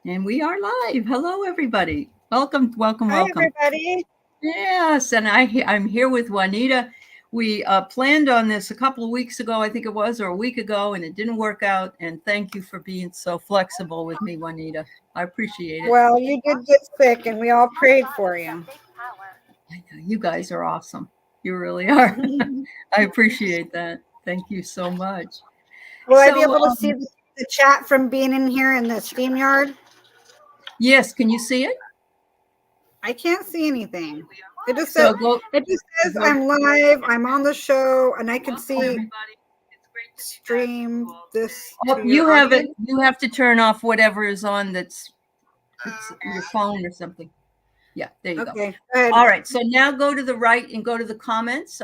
And we are live. Hello, everybody. Welcome, welcome, Hi, welcome. everybody. Yes, and I'm here with Juanita. We planned on this a couple of weeks ago, I think it was, or a week ago, and it didn't work out. And thank you for being so flexible with me, Juanita. I appreciate it. Well, you did get sick, and we all prayed for you. I know, you guys are awesome. You really are. I appreciate that. Thank you so much. Will I be So, able to see the chat from being in here in the StreamYard? yes, can you see it? I can't see anything. It just says So go. I'm live, I'm on the show, and I can see stream this Oh, to you your have it. audience. You have to turn off whatever is on that's it's your phone or something. Yeah, there you go. Okay, go ahead. All right. So now go to the right and go to the comments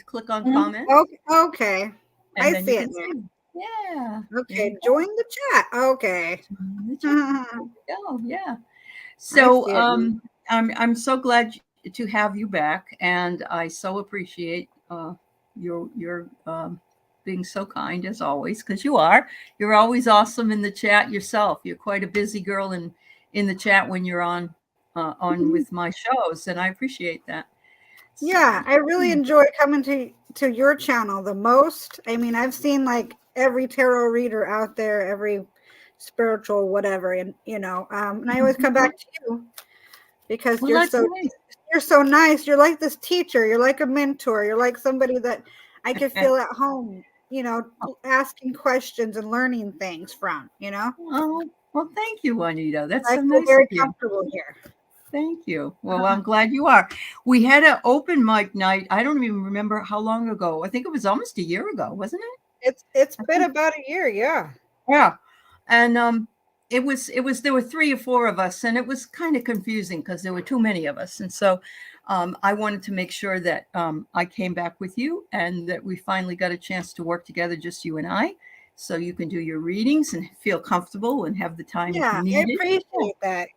click on comments. Okay. And I then see you it can there. see. Yeah. Okay, join the chat. Okay. Oh, yeah. I So see it. I'm so glad to have you back, and I so appreciate your being so kind as always, because you are. You're always awesome in the chat yourself. You're quite a busy girl in the chat when you're on with my shows, and I appreciate that. Yeah, So I really enjoy coming to your channel the most. I mean, I've seen like every tarot reader out there, every spiritual whatever, and and I always come back to you because well, that's nice. you're so nice. You're like this teacher. You're like a mentor. You're like somebody that I could feel at home. Asking questions and learning things from. Oh, well, thank you, Juanita. That's I so feel nice of very you. comfortable here. Thank you. Well, I'm glad you are. We had an open mic night. I don't even remember how long ago. I think it was almost a year ago, wasn't it? It's I been think, about a year. Yeah. yeah. And it was there were 3 or 4 of us, and it was kind of confusing because there were too many of us. And so I wanted to make sure that I came back with you and that we finally got a chance to work together, just you and I, so you can do your readings and feel comfortable and have the time Yeah, I needed. appreciate that.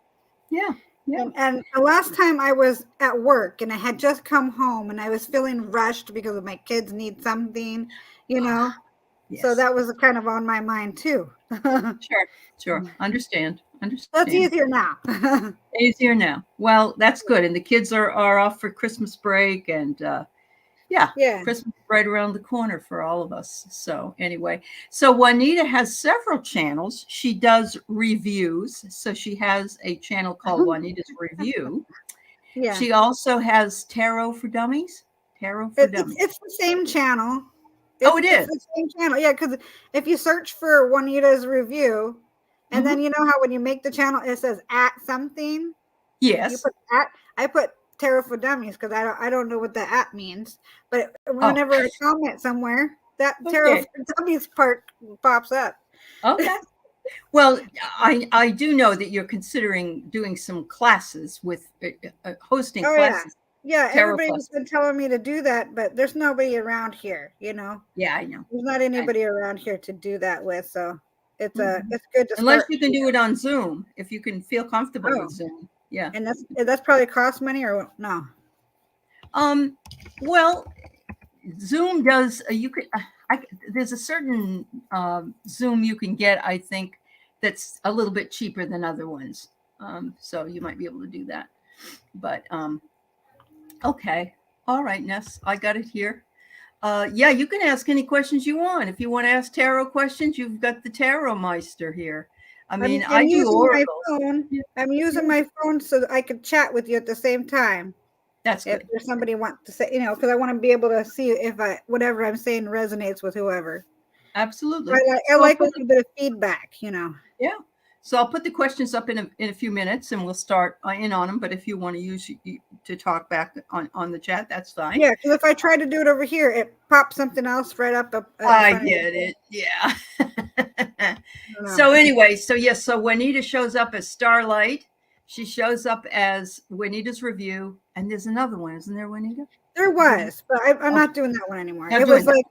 Yeah. Yeah. And the last time I was at work and I had just come home and I was feeling rushed because of my kids need something, you know. So Yes. that was kind of on my mind too. Sure. Sure. Understand. That's Understand. easier now. Easier now. Well, that's good. And the kids are off for Christmas break, and yeah, Yeah. Christmas is right around the corner for all of us. So anyway, so Juanita has several channels. She does reviews. So she has a channel called Juanita's Review. Yeah. She also has Tarot for Dummies. Tarot for Dummies. It's the same channel. Oh, it It's is. the same channel. Yeah, because if you search for Juanita's Review, and then Mhm. you know how when you make the channel it says at something. You Yes. put at. I put Tarot for Dummies because I don't know what the at means. But Oh, whenever I comment somewhere, that Tarot okay. for Dummies part pops up. Okay. Well, I do know that you're considering doing some classes with hosting Oh yeah, classes, yeah. tarot Everybody's classes. been telling me to do that, but there's nobody around here. Yeah, I know. There's not I know. anybody around here to do that with. So Mhm. it's good to Unless start. you can do it on Zoom, if you can feel comfortable Oh, with Zoom. Yeah. and that's probably cost money or no? Um. Well, Zoom does. You could. There's a certain Zoom you can get. I think that's a little bit cheaper than other ones. So you might be able to do that. But okay. All right, Ness. I got it here. Yeah, you can ask any questions you want. If you want to ask tarot questions, you've got the Tarot Meister here. I mean, I'm I do using my oracles. phone. Yeah, I'm using yeah, my phone so that I can chat with you at the same time. that's If good. there's somebody wants to say, because I want to be able to see if whatever I'm saying resonates with whoever. Absolutely. I So I'll like a put little bit of feedback. yeah. So I'll put the questions up in a few minutes, and we'll start in on them. But if you want to use to talk back on the chat, that's fine. Yeah, because if I try to do it over here, it pops something else right up in I front of you. get it. Yeah. I don't know. So anyway, so yes, so Juanita shows up as Starlight. She shows up as Juanita's Review, and there's another one, isn't there, Juanita? There Is there? was, but I'm Okay, not doing that one anymore. not doing that.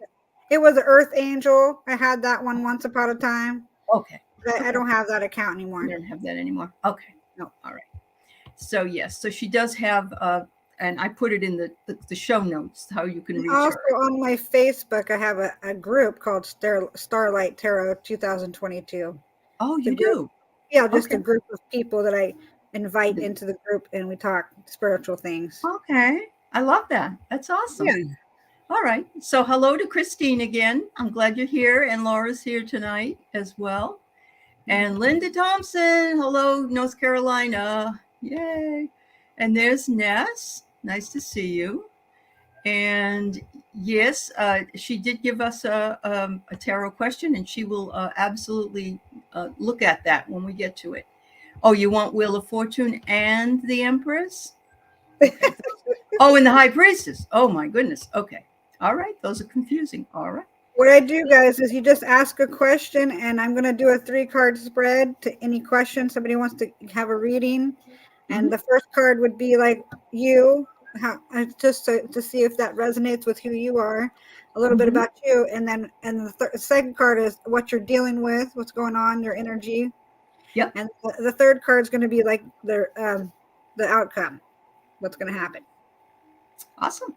It was an Earth Angel. I had that one once upon a time. Okay. But I Okay. don't have that account You anymore. don't have that anymore. Okay. No. All right. So yes, so she does have and I put it in the show notes how you can And reach also her. on my Facebook, I have a group called Starlight Tarot 2022. Oh, The you group, do? Yeah, just Okay. a group of people that I invite into the group and we talk spiritual things. Okay. I love that. That's awesome. Yeah. All right. So hello to Christine again. I'm glad you're here. And Laura's here tonight as well. And Linda Thompson. Hello, North Carolina. Yay. And there's Ness. Nice to see you. And yes, she did give us a tarot question, and she will absolutely look at that when we get to it. Oh, you want Wheel of Fortune and the Empress? Okay. Oh, and the High Priestess. Oh, my goodness. Okay. All right. Those are confusing. All right. What I do, guys, is you just ask a question, and I'm going to do a 3-card spread to any question somebody wants to have a reading. And the first card would be like you, just to see if that resonates with who you are, a little bit about you, and then the second card is what you're dealing with, what's going on, your energy. Yep. And the third card is going to be like the outcome, what's going to happen. Awesome.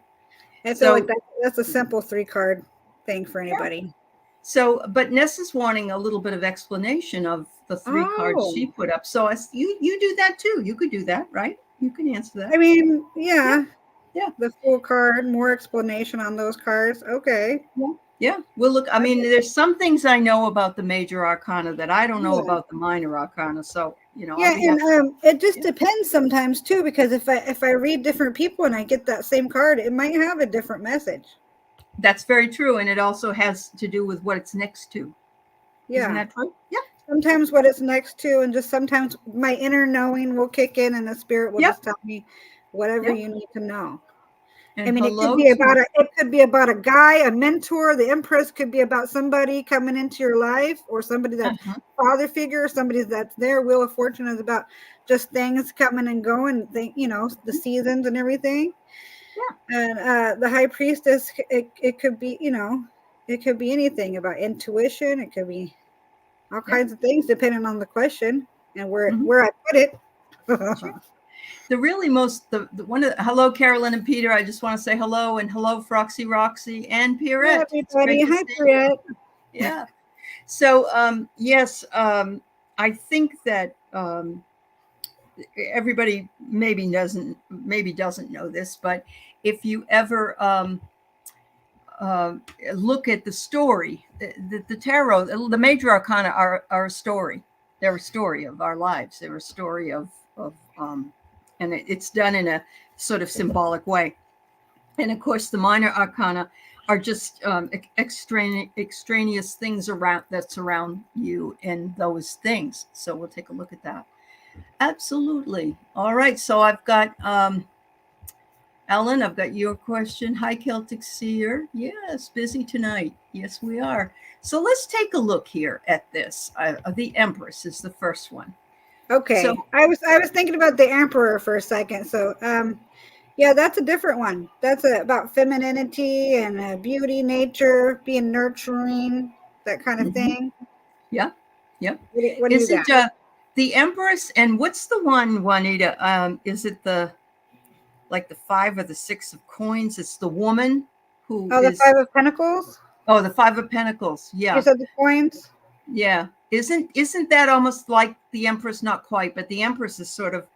I feel like that's a simple 3-card thing for anybody. Yeah. So, but Ness is wanting a little bit of explanation of the 3 cards she put up. So you do that too. You could do that, right? You can answer that. I mean, yeah. Yeah. The full card, more explanation on those cards. Okay. Yeah. We'll look. I mean, there's some things I know about the major arcana that I don't know about the minor arcana. So, Yeah, and it just depends sometimes too, because if I read different people and I get that same card, it might have a different message. That's very true. And it also has to do with what it's next to. Yeah. Isn't that true? Yeah. Sometimes what it's next to, and just sometimes my inner knowing will kick in and the spirit will just tell me whatever you need to know. And I mean, it could be about a guy, a mentor. The Empress could be about somebody coming into your life, or somebody that's father figure, somebody that's there. Wheel of Fortune is about just things coming and going, the seasons and everything. Yeah. And the High Priestess, it could be, it could be anything about intuition. It could be all kinds of things depending on the question and where I put it. Sure. The really most the one of hello Carolyn and Peter. I just want to say hello, and hello Froxy, Roxy, and Pierrette. Hi, everybody. Hi, Pierrette. Yeah. So yes, I think that everybody maybe doesn't know this, but if you ever look at the story, the tarot, the major arcana are a story. They're a story of our lives. They're a story of and it's done in a sort of symbolic way. And of course, the minor arcana are just extraneous things that surround you and those things. So we'll take a look at that. Absolutely. All right. So I've got Ellen, I've got your question. Hi, Celtic Seer. Yes, busy tonight. Yes, we are. So let's take a look here at this. The Empress is the first one. Okay. So, I was thinking about the Emperor for a second. So yeah, that's a different one. That's about femininity and beauty, nature, being nurturing, that kind of thing. Yeah. Yep. What do you got? The Empress, and what's the one, Juanita? Is it the 5 or the 6 of coins? It's the woman who the 5 of Pentacles? Oh, the 5 of Pentacles. Yeah. You said the coins? Yeah. Isn't that almost like the Empress? Not quite, but the Empress is sort of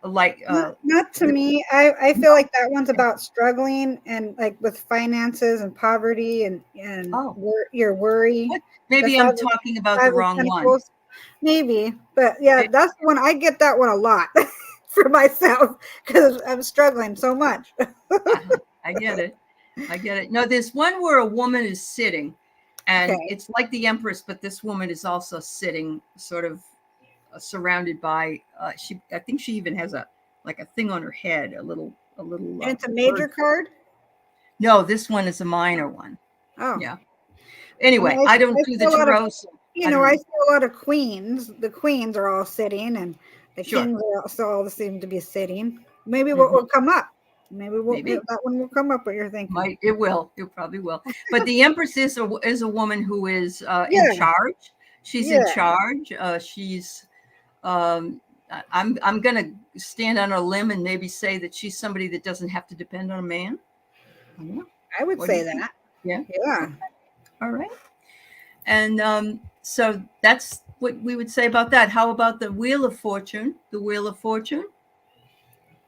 like not to me. I feel like that one's about struggling and like with finances and poverty and your worry. Maybe I'm talking about the wrong one. Maybe, but yeah, that's the one. I get that one a lot for myself because I'm struggling so much. I get it. No, there's one where a woman is sitting, and it's like the Empress, but this woman is also sitting, sort of surrounded by. I think she even has a thing on her head, a little. And it's a major card. No, this one is a minor one. Oh, yeah. Anyway, I don't do the tarot. I see a lot of queens. The queens are all sitting, and the kings are also all seem to be sitting. Maybe what will come up? Maybe that one will come up. What you're thinking? It will. It probably will. But the Empress is a woman who is in charge. She's in charge. She's. I'm gonna stand on a limb and maybe say that she's somebody that doesn't have to depend on a man. I would say that. Yeah. Yeah. All right. And so that's what we would say about that. How about the Wheel of Fortune? The Wheel of Fortune.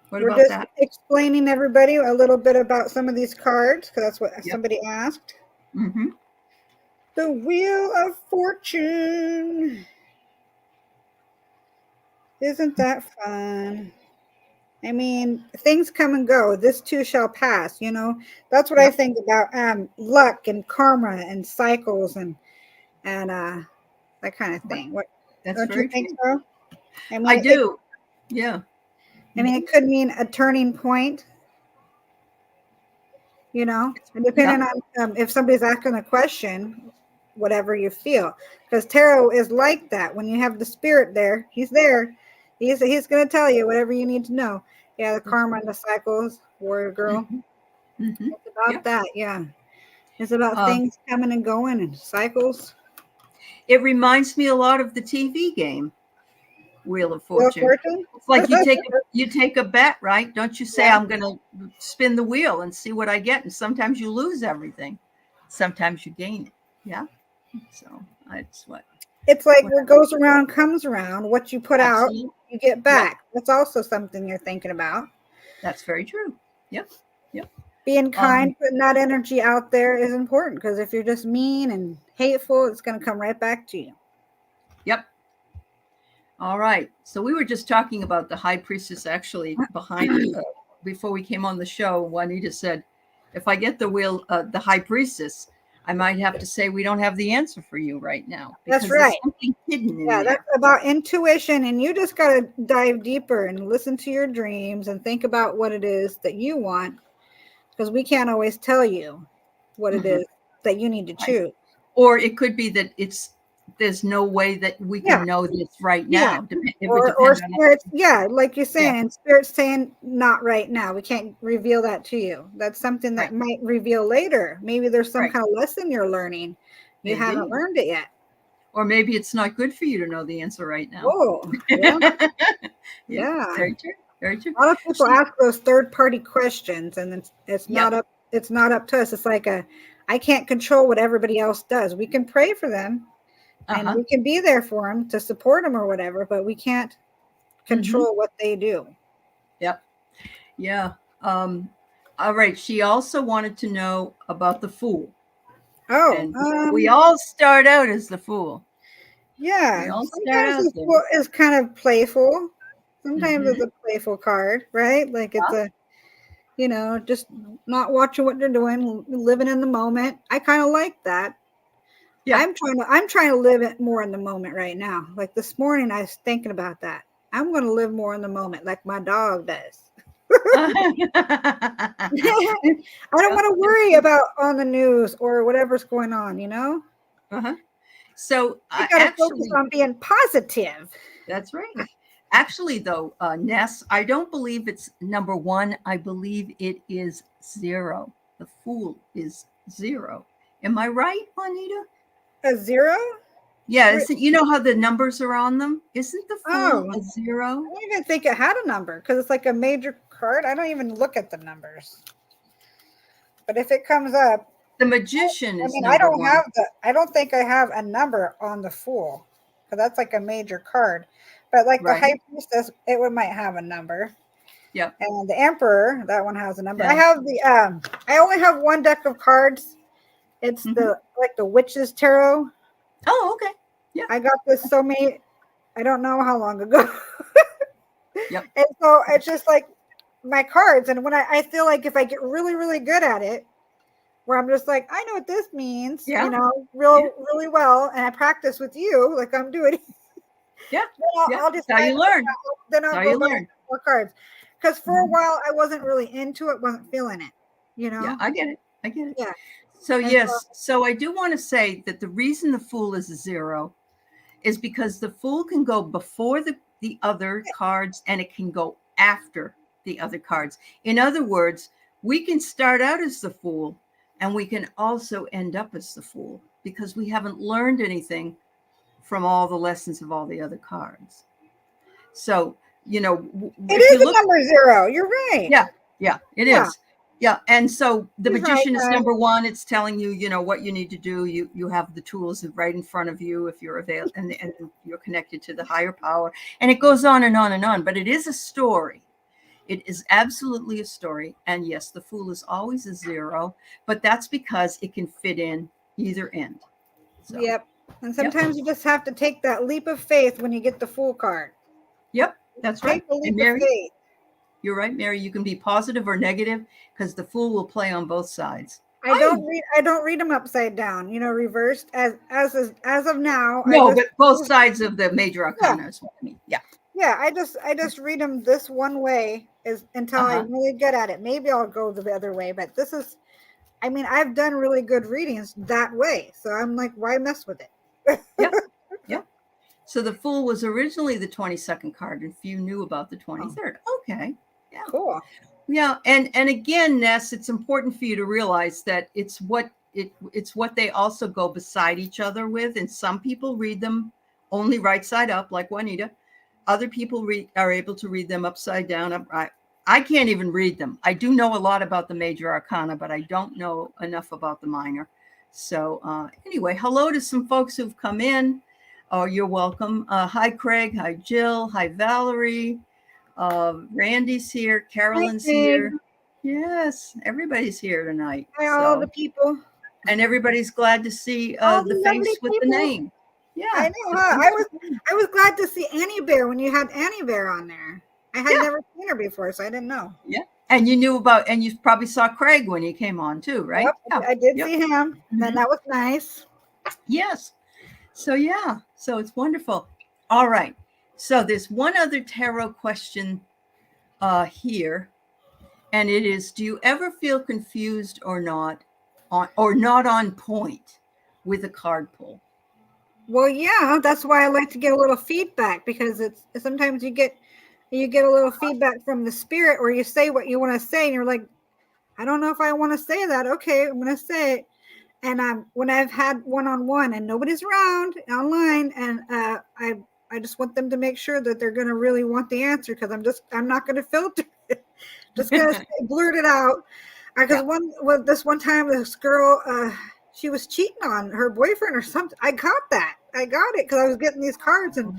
What We're about just that? explaining everybody a little bit about some of these cards because that's what somebody asked. Mm-hmm. The Wheel of Fortune. Isn't that fun? I mean, things come and go. This too shall pass. You know, that's what I think about luck and karma and cycles and that kind of thing. What That's don't you very think true. so? I mean, I do. Yeah. I mean, it could mean a turning point. You know, and depending on if somebody's asking a question, whatever you feel, because tarot is like that. When you have the spirit there, he's there. He's going to tell you whatever you need to know. Yeah, the karma and the cycles, warrior girl. Mm-hmm. It's about that. Yeah, it's about things coming and going and cycles. It reminds me a lot of the TV game Wheel of Fortune. Wheel of Fortune? It's like you take a bet, right? Don't you say I'm going to spin the wheel and see what I get, and sometimes you lose everything, sometimes you gain it. Yeah, so that's what. It's like what goes around comes around. What you put out, you get back. Yep. That's also something you're thinking about. That's very true. Yep. Being kind, putting that energy out there is important, because if you're just mean and hateful, it's going to come right back to you. Yep. All right. So we were just talking about the High Priestess actually behind before we came on the show. Juanita said, if I get the High Priestess, I might have to say we don't have the answer for you right now. That's right. There's something hidden in there. That's about intuition, and you just got to dive deeper and listen to your dreams and think about what it is that you want, because we can't always tell you what it is that you need to choose. Or it could be that there's no way that we can know this right now. Or spirits, like you're saying, spirits saying not right now. We can't reveal that to you. That's something that might reveal later. Maybe there's some kind of lesson you're learning. You haven't learned it yet. Or maybe it's not good for you to know the answer right now. Oh, yeah. Very true. Very true. A lot of people ask those third-party questions, and it's not up to us. It's like I can't control what everybody else does. We can pray for them. And we can be there for them to support them or whatever, but we can't control what they do. Yep. Yeah. All right. She also wanted to know about the Fool. Oh. And we all start out as the Fool. Yeah. Sometimes the Fool is kind of playful. Sometimes it's a playful card, right? Like it's just not watching what they're doing, living in the moment. I kind of like that. Yeah. I'm trying to live it more in the moment right now. Like this morning, I was thinking about that. I'm going to live more in the moment, like my dog does. I don't want to worry about on the news or whatever's going on, So I got to focus on being positive. That's right. Actually, though, Ness, I don't believe it's number 1. I believe it is 0. The Fool is 0. Am I right, Juanita? A 0? Yeah, you know how the numbers are on them? Isn't the Fool a 0? I don't even think it had a number, because it's like a major card. I don't even look at the numbers. But if it comes up, the Magician is I don't have I don't think I have a number on the Fool, because that's like a major card. But like the High Priestess, it might have a number. Yeah. And the Emperor, that one has a number. I have I only have one deck of cards. It's the Witch's Tarot. Oh, okay. Yeah. I got this I don't know how long ago. Yep. And so it's just like my cards. And when I feel like if I get really, really good at it, where I'm just like, I know what this means, really well. And I practice with you like I'm doing. Yeah. I'll just how you learn. Then I'll go buy more cards. Because for a while I wasn't really into it, wasn't feeling it. Yeah, I get it. Yeah. So so I do want to say that the reason the Fool is a 0 is because the Fool can go before the other cards, and it can go after the other cards. In other words, we can start out as the Fool, and we can also end up as the Fool, because we haven't learned anything from all the lessons of all the other cards. So, it is a number 0. You're right. Yeah, it is. Yeah, and so the He's magician is right. number one. It's telling you, you know, what you need to do. You have the tools right in front of you if you're available, and you're connected to the higher power. And it goes on and on and on. But it is a story. It is absolutely a story. And yes, the Fool is always a zero, but that's because it can fit in either end. So, Yep. And yep, sometimes you just have to take that leap of faith when you get the Fool card. yep, that's right. Take the And leap of Mary, faith. you're right, Mary. You can be positive or negative because the Fool will play on both sides. I don't read them upside down, you know, reversed as of now. I No, just but both sides of the major yeah, arcana is what I mean. Yeah. yeah, I just read them this one way is until Uh-huh. I'm really good at it. Maybe I'll go the other way, but this is I mean, I've done really good readings that way. So I'm like, why mess with it? Yep. Yep. So the Fool was originally the 22nd card, and few knew about the 23rd. Okay. Yeah. Cool. Yeah. And again, Ness, it's important for you to realize that it's what they also go beside each other with. And some people read them only right side up, like Juanita. Other people are able to read them upside down, upright. I can't even read them. I do know a lot about the major arcana, but I don't know enough about the minor. So anyway, hello to some folks who've come in. Oh, you're welcome. Hi, Craig. Hi, Jill. Hi, Valerie. Randy's here. Carolyn's here. Yes, everybody's here tonight. Hi, all the people. And everybody's glad to see All the the face lovely with the people. name. Yeah, I know, huh? I was glad to see Annie Bear when you had Annie Bear on there. I had never seen her before, so I didn't know. Yeah. And you knew about, and you probably saw Craig when he came on too, right? Yep, Yeah. I did Yep. see him. And that was nice. Yes. So yeah, so it's wonderful. All right. So there's one other tarot question here, and it is: do you ever feel confused or not on point with a card pull? Well, yeah, that's why I like to get a little feedback because it's sometimes you get a little feedback from the spirit where you say what you want to say and you're like, I don't know if I want to say that. Okay, I'm going to say it. And when I've had one-on-one and nobody's around online, and I just want them to make sure that they're going to really want the answer because I'm not going to filter it. Just going to blurt it out. Because this one time, this girl, she was cheating on her boyfriend or something. I got it because I was getting these cards, and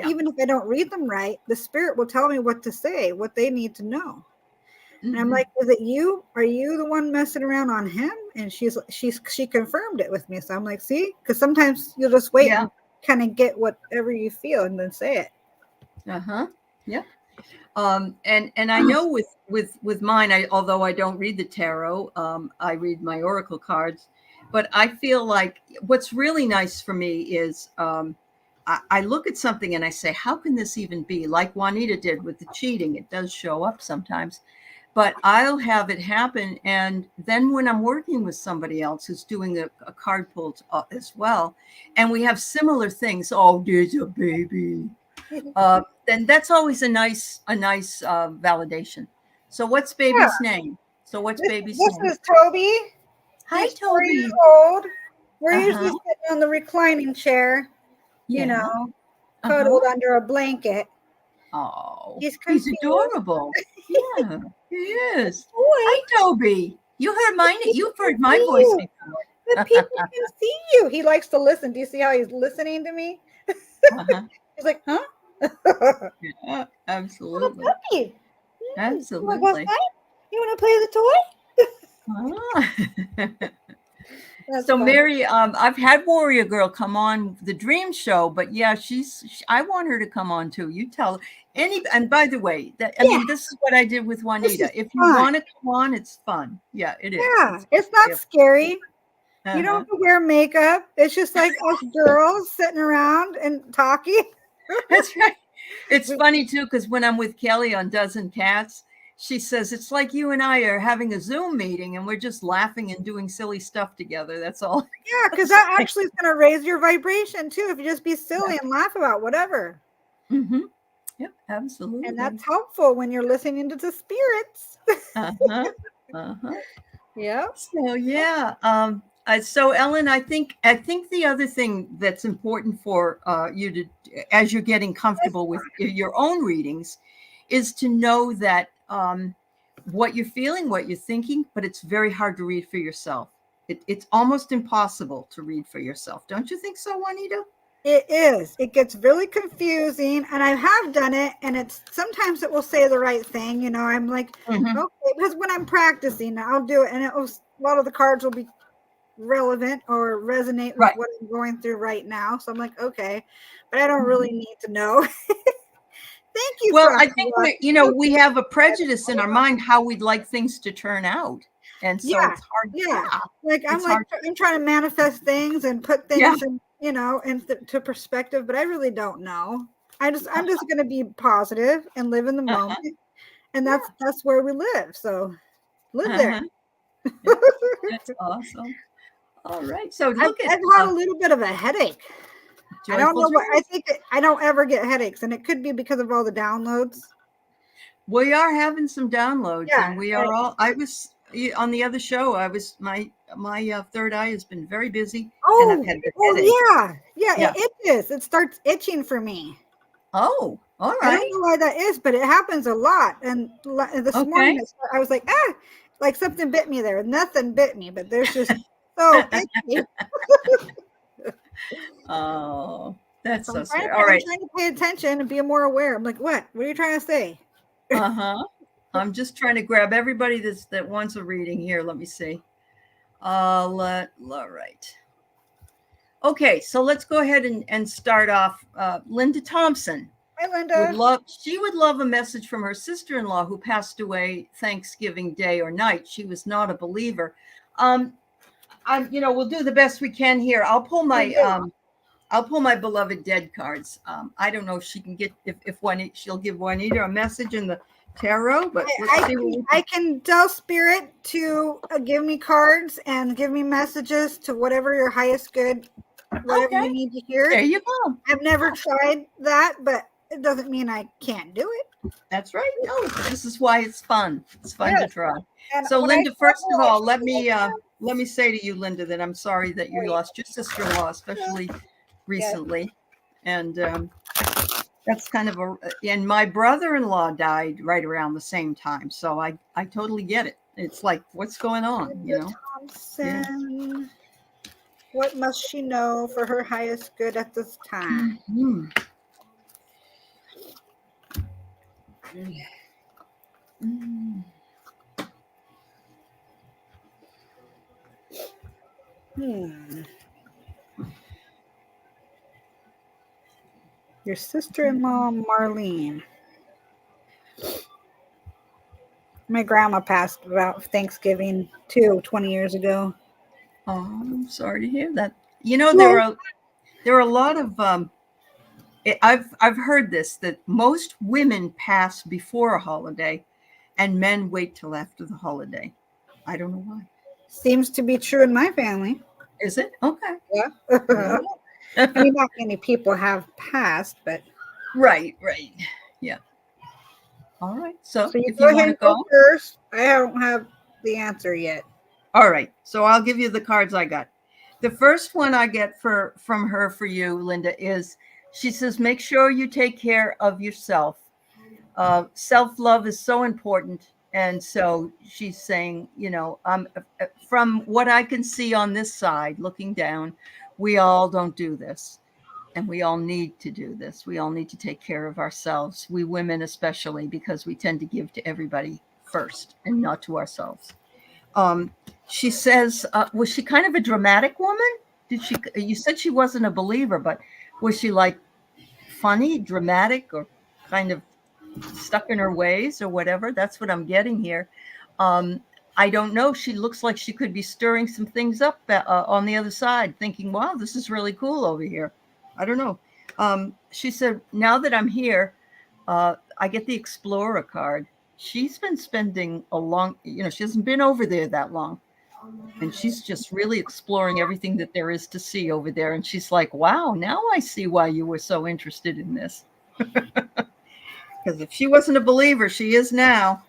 even if I don't read them right, the spirit will tell me what to say, what they need to know. And I'm like, is it you? Are you the one messing around on him? And she confirmed it with me. So I'm like, see, because sometimes you'll just wait and kind of get whatever you feel and then say it. Yeah. And I know with mine, although I don't read the tarot, I read my oracle cards. But I feel like what's really nice for me is I look at something and I say, how can this even be? Like Juanita did with the cheating. It does show up sometimes. But I'll have it happen. And then when I'm working with somebody else who's doing a card pull as well, and we have similar things, oh, there's a baby. Then that's always a nice validation. So what's baby's name? So what's baby's name? This is Toby. Hi, He's Toby. 4 years old. We're usually sitting on the reclining chair, you know, cuddled under a blanket. Oh, he's adorable. Yeah, he is. Hi, Toby. You've heard my voice before. The people can see you. He likes to listen. Do you see how he's listening to me? He's like, huh? Yeah, absolutely. Absolutely. You want to play the toy? So fun. Mary, I've had Warrior Girl come on the Dream Show, but yeah, I want her to come on too. You tell and by the way, I mean, this is what I did with Juanita. If you want to come on, it's fun. Yeah, it is. Yeah, it's not scary. You don't have to wear makeup. It's just like us girls sitting around and talking. That's right. It's funny too, because when I'm with Kelly on Dozen Cats, she says, it's like you and I are having a Zoom meeting and we're just laughing and doing silly stuff together. That's all. Yeah, because that actually is going to raise your vibration too. If you just be silly and laugh about whatever. Yep, absolutely. And that's helpful when you're listening to the spirits. Yeah. So yeah. So Ellen, I think the other thing that's important for you to, as you're getting comfortable with your own readings, is to know that what you're feeling, what you're thinking, but it's very hard to read for yourself. It's almost impossible to read for yourself. Don't you think so, Juanita? It is. It gets really confusing, and I have done it, and it's sometimes it will say the right thing. You know, I'm like, Mhm. okay, because when I'm practicing, I'll do it, and a lot of the cards will be relevant or resonate with Right. what I'm going through right now. So I'm like, okay, but I don't really need to know. Thank you Well, for I think we have a prejudice in our mind how we'd like things to turn out, and so yeah, it's hard. yeah. Yeah, Like it's hard. I'm trying to manifest things and put Yeah. things in, to perspective, but I really don't know. I'm just gonna be positive and live in the Uh-huh. moment, and that's where we live. So live there. Uh-huh. Yeah, that's awesome. All right. So I've, look at I've had a little bit of a headache. I don't Joyful know what I Dreams. think. I don't ever get headaches, and it could be because of all the downloads. We are having some downloads, Yeah. and we are all. I was on the other show. I was my third eye has been very busy, and I've had the headache. Yeah. Yeah. It itches. It starts itching for me. Oh, all I don't right. know why that is, but it happens a lot. And this morning, Okay. I was like, like something bit me there. Nothing bit me, but there's just so itchy. Oh, that's So so sweet. I'm All right. trying to pay attention and be more aware. I'm like, what? What are you trying to say? Uh-huh. I'm just trying to grab everybody that wants a reading here. Let me see. All right. Okay, so let's go ahead and start off. Linda Thompson Hi, Linda. she would love a message from her sister-in-law who passed away Thanksgiving Day or night. She was not a believer. We'll do the best we can here. I'll pull my beloved dead cards. I don't know if she can get if she'll give Juanita a message in the tarot, but let's see. I can tell spirit to give me cards and give me messages to whatever your highest good, whatever you need to hear. There you go. I've never tried that, but it doesn't mean I can't do it. That's right. No, this is why it's fun. It's fun to try. And So, Linda, first of all, let me say to you, Linda, that I'm sorry that you lost your sister-in-law, especially recently, and that's kind of and my brother-in-law died right around the same time, so I totally get it. It's like, what's going on, Thompson, yeah. What must she know for her highest good at this time? Mm-hmm. Your sister-in-law, Marlene. My grandma passed about Thanksgiving too, 20 years ago. Oh, I'm sorry to hear that. There are a lot of I've heard this, that most women pass before a holiday and men wait till after the holiday. I don't know why. Seems to be true in my family. Is it? Okay. Yeah. I mean, not many people have passed, but right. Yeah. All right. So you if go you ahead want to and go first. I don't have the answer yet. All right. So I'll give you the cards I got. The first one I get from her for you, Linda, is she says, make sure you take care of yourself. Self-love is so important. And so she's saying, from what I can see on this side, looking down, we all don't do this. And we all need to do this. We all need to take care of ourselves. We women especially, because we tend to give to everybody first and not to ourselves. She says, was she kind of a dramatic woman? You said she wasn't a believer, but was she like funny, dramatic, or kind of stuck in her ways or whatever? That's what I'm getting here. I don't know. She looks like she could be stirring some things up on the other side, thinking, wow, this is really cool over here. I don't know. She said, now that I'm here, I get the Explorer card. She's been spending she hasn't been over there that long. And she's just really exploring everything that there is to see over there. And she's like, wow, now I see why you were so interested in this. Because if she wasn't a believer, she is now.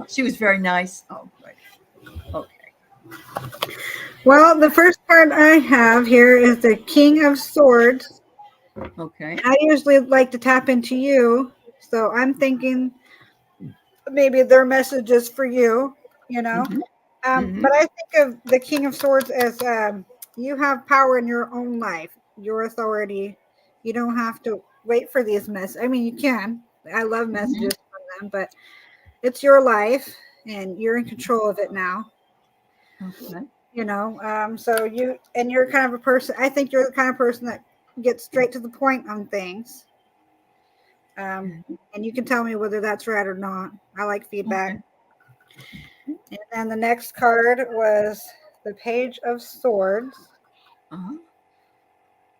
She was very nice. Oh, right. Okay. Well, the first card I have here is the King of Swords. Okay. I usually like to tap into you. So I'm thinking maybe their messages for you, you know. Mhm. But I think of the King of Swords as you have power in your own life, your authority. You don't have to wait for these messages. I mean, you can. I love messages from them, but it's your life and you're in control of it now. Okay. You know, so you're kind of a person. I think you're the kind of person that gets straight to the point on things. And you can tell me whether that's right or not. I like feedback. Okay. And then the next card was the Page of Swords. Uh-huh.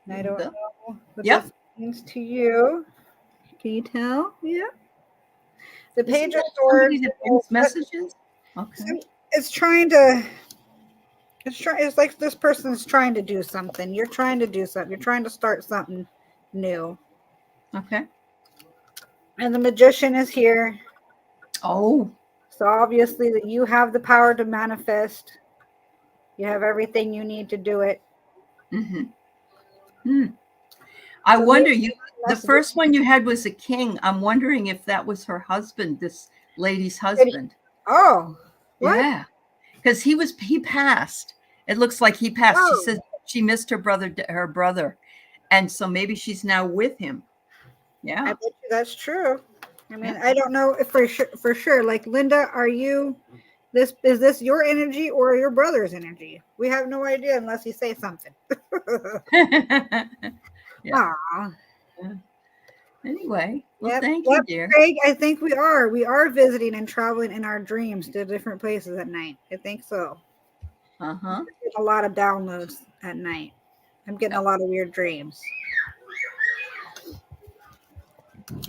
And I don't know what Yep. this means to you. Can you tell? Yeah. The Isn't Page of that Swords. somebody that brings messages? Okay. It's trying to. It's like this person is trying to do something. You're trying to do something. You're trying to start something new. Okay. And the Magician is here. Oh. So obviously that you have the power to manifest. You have everything you need to do it. Mm-hmm. Hmm. I So wonder, the messages. first one you had was a king. I'm wondering if that was her husband, this lady's husband. Oh, what? Yeah. Because he passed. It looks like he passed. She Oh. says she missed her brother. And so maybe she's now with him. Yeah. I bet you that's true. I mean, Yeah. I don't know if for sure. Like Linda, is this your energy or your brother's energy? We have no idea unless you say something. Yeah. Aw. Yeah. Anyway, well, Yep, thank you, yep, dear. Craig, I think we are visiting and traveling in our dreams to different places at night. I think so. Uh-huh. A lot of downloads at night. I'm getting a lot of weird dreams.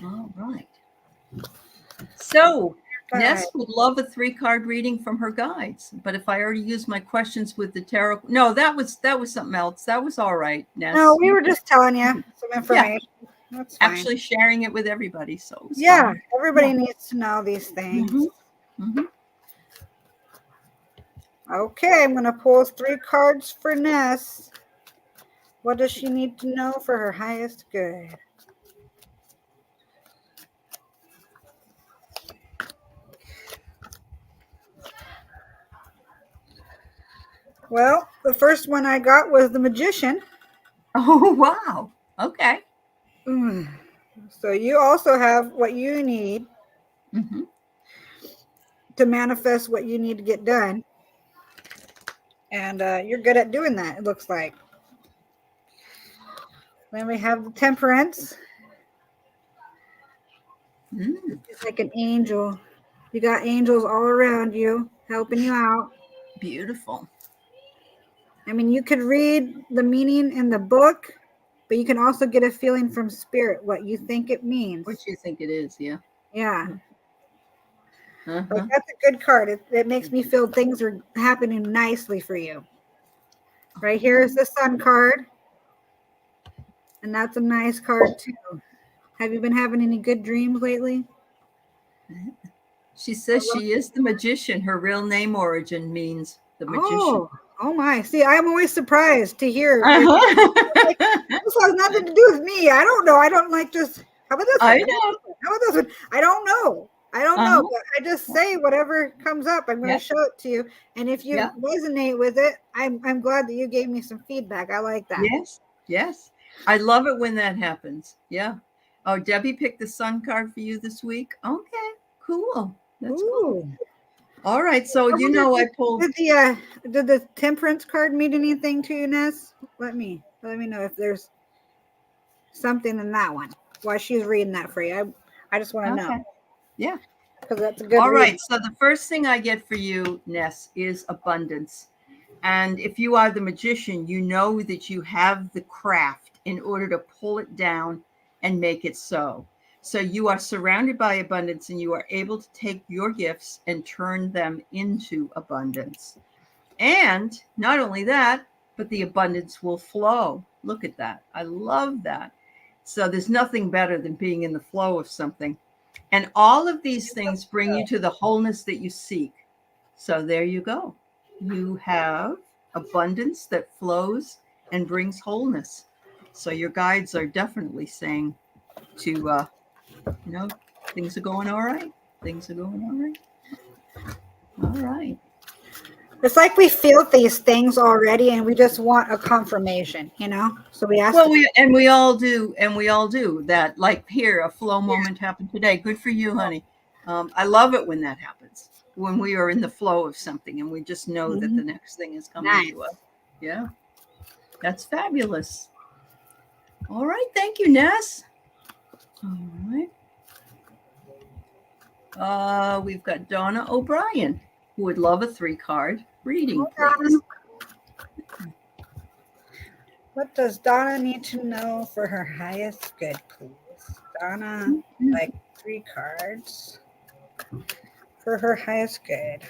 All right. So Guys. Ness would love a 3-card reading from her guides, but if I already used my questions with the tarot, no, that was something else. That was all right, Ness. No, we were just telling you some information. Yeah. That's fine. Actually sharing it with everybody, so it was yeah, fine. everybody needs to know these things. Mm-hmm. Okay, I'm going to pull 3 cards for Ness. What does she need to know for her highest good? Well, the first one I got was the Magician. Oh, wow. Okay. So you also have what you need to manifest what you need to get done. And you're good at doing that, it looks like. Then we have the Temperance. It's like an angel. You got angels all around you, helping you out. Beautiful. I mean, you could read the meaning in the book, but you can also get a feeling from spirit what you think it means. What you think it is, yeah. Yeah. Uh-huh. Like, that's a good card. It makes me feel things are happening nicely for you. Right here is the Sun card. And that's a nice card too. Have you been having any good dreams lately? She says she is the Magician. Her real name origin means the Magician. Oh my. See, I'm always surprised to hear. Like, this has nothing to do with me. I don't know. I don't like just, how about this one? I know. How about this one? I don't know. But I just say whatever comes up. I'm going to show it to you. And if you resonate with it, I'm glad that you gave me some feedback. I like that. Yes. I love it when that happens. Yeah. Oh, Debbie picked the Sun card for you this week. Okay, cool. That's cool. All right. So I pulled. Did the Temperance card mean anything to you, Ness? Let me know if there's something in that one while she's reading that for you. I just want to know. Yeah. Because that's a good All right. reading. So the first thing I get for you, Ness, is abundance. And if you are the Magician, you know that you have the craft in order to pull it down and make it so. So you are surrounded by abundance and you are able to take your gifts and turn them into abundance. And not only that, but the abundance will flow. Look at that. I love that. So there's nothing better than being in the flow of something. And all of these things bring you to the wholeness that you seek. So there you go. You have abundance that flows and brings wholeness. So your guides are definitely saying to, things are going all right. Things are going all right. All right. It's like we feel these things already and we just want a confirmation, you know? So we ask. Well, we all do that. Like here, a flow moment happened today. Good for you, honey. I love it when that happens, when we are in the flow of something and we just know that the next thing is coming to us. Yeah, that's fabulous. All right, thank you, Ness. All right. We've got Donna O'Brien, who would love a 3-card reading, please. What does Donna need to know for her highest good, please? Donna, like 3 cards for her highest good.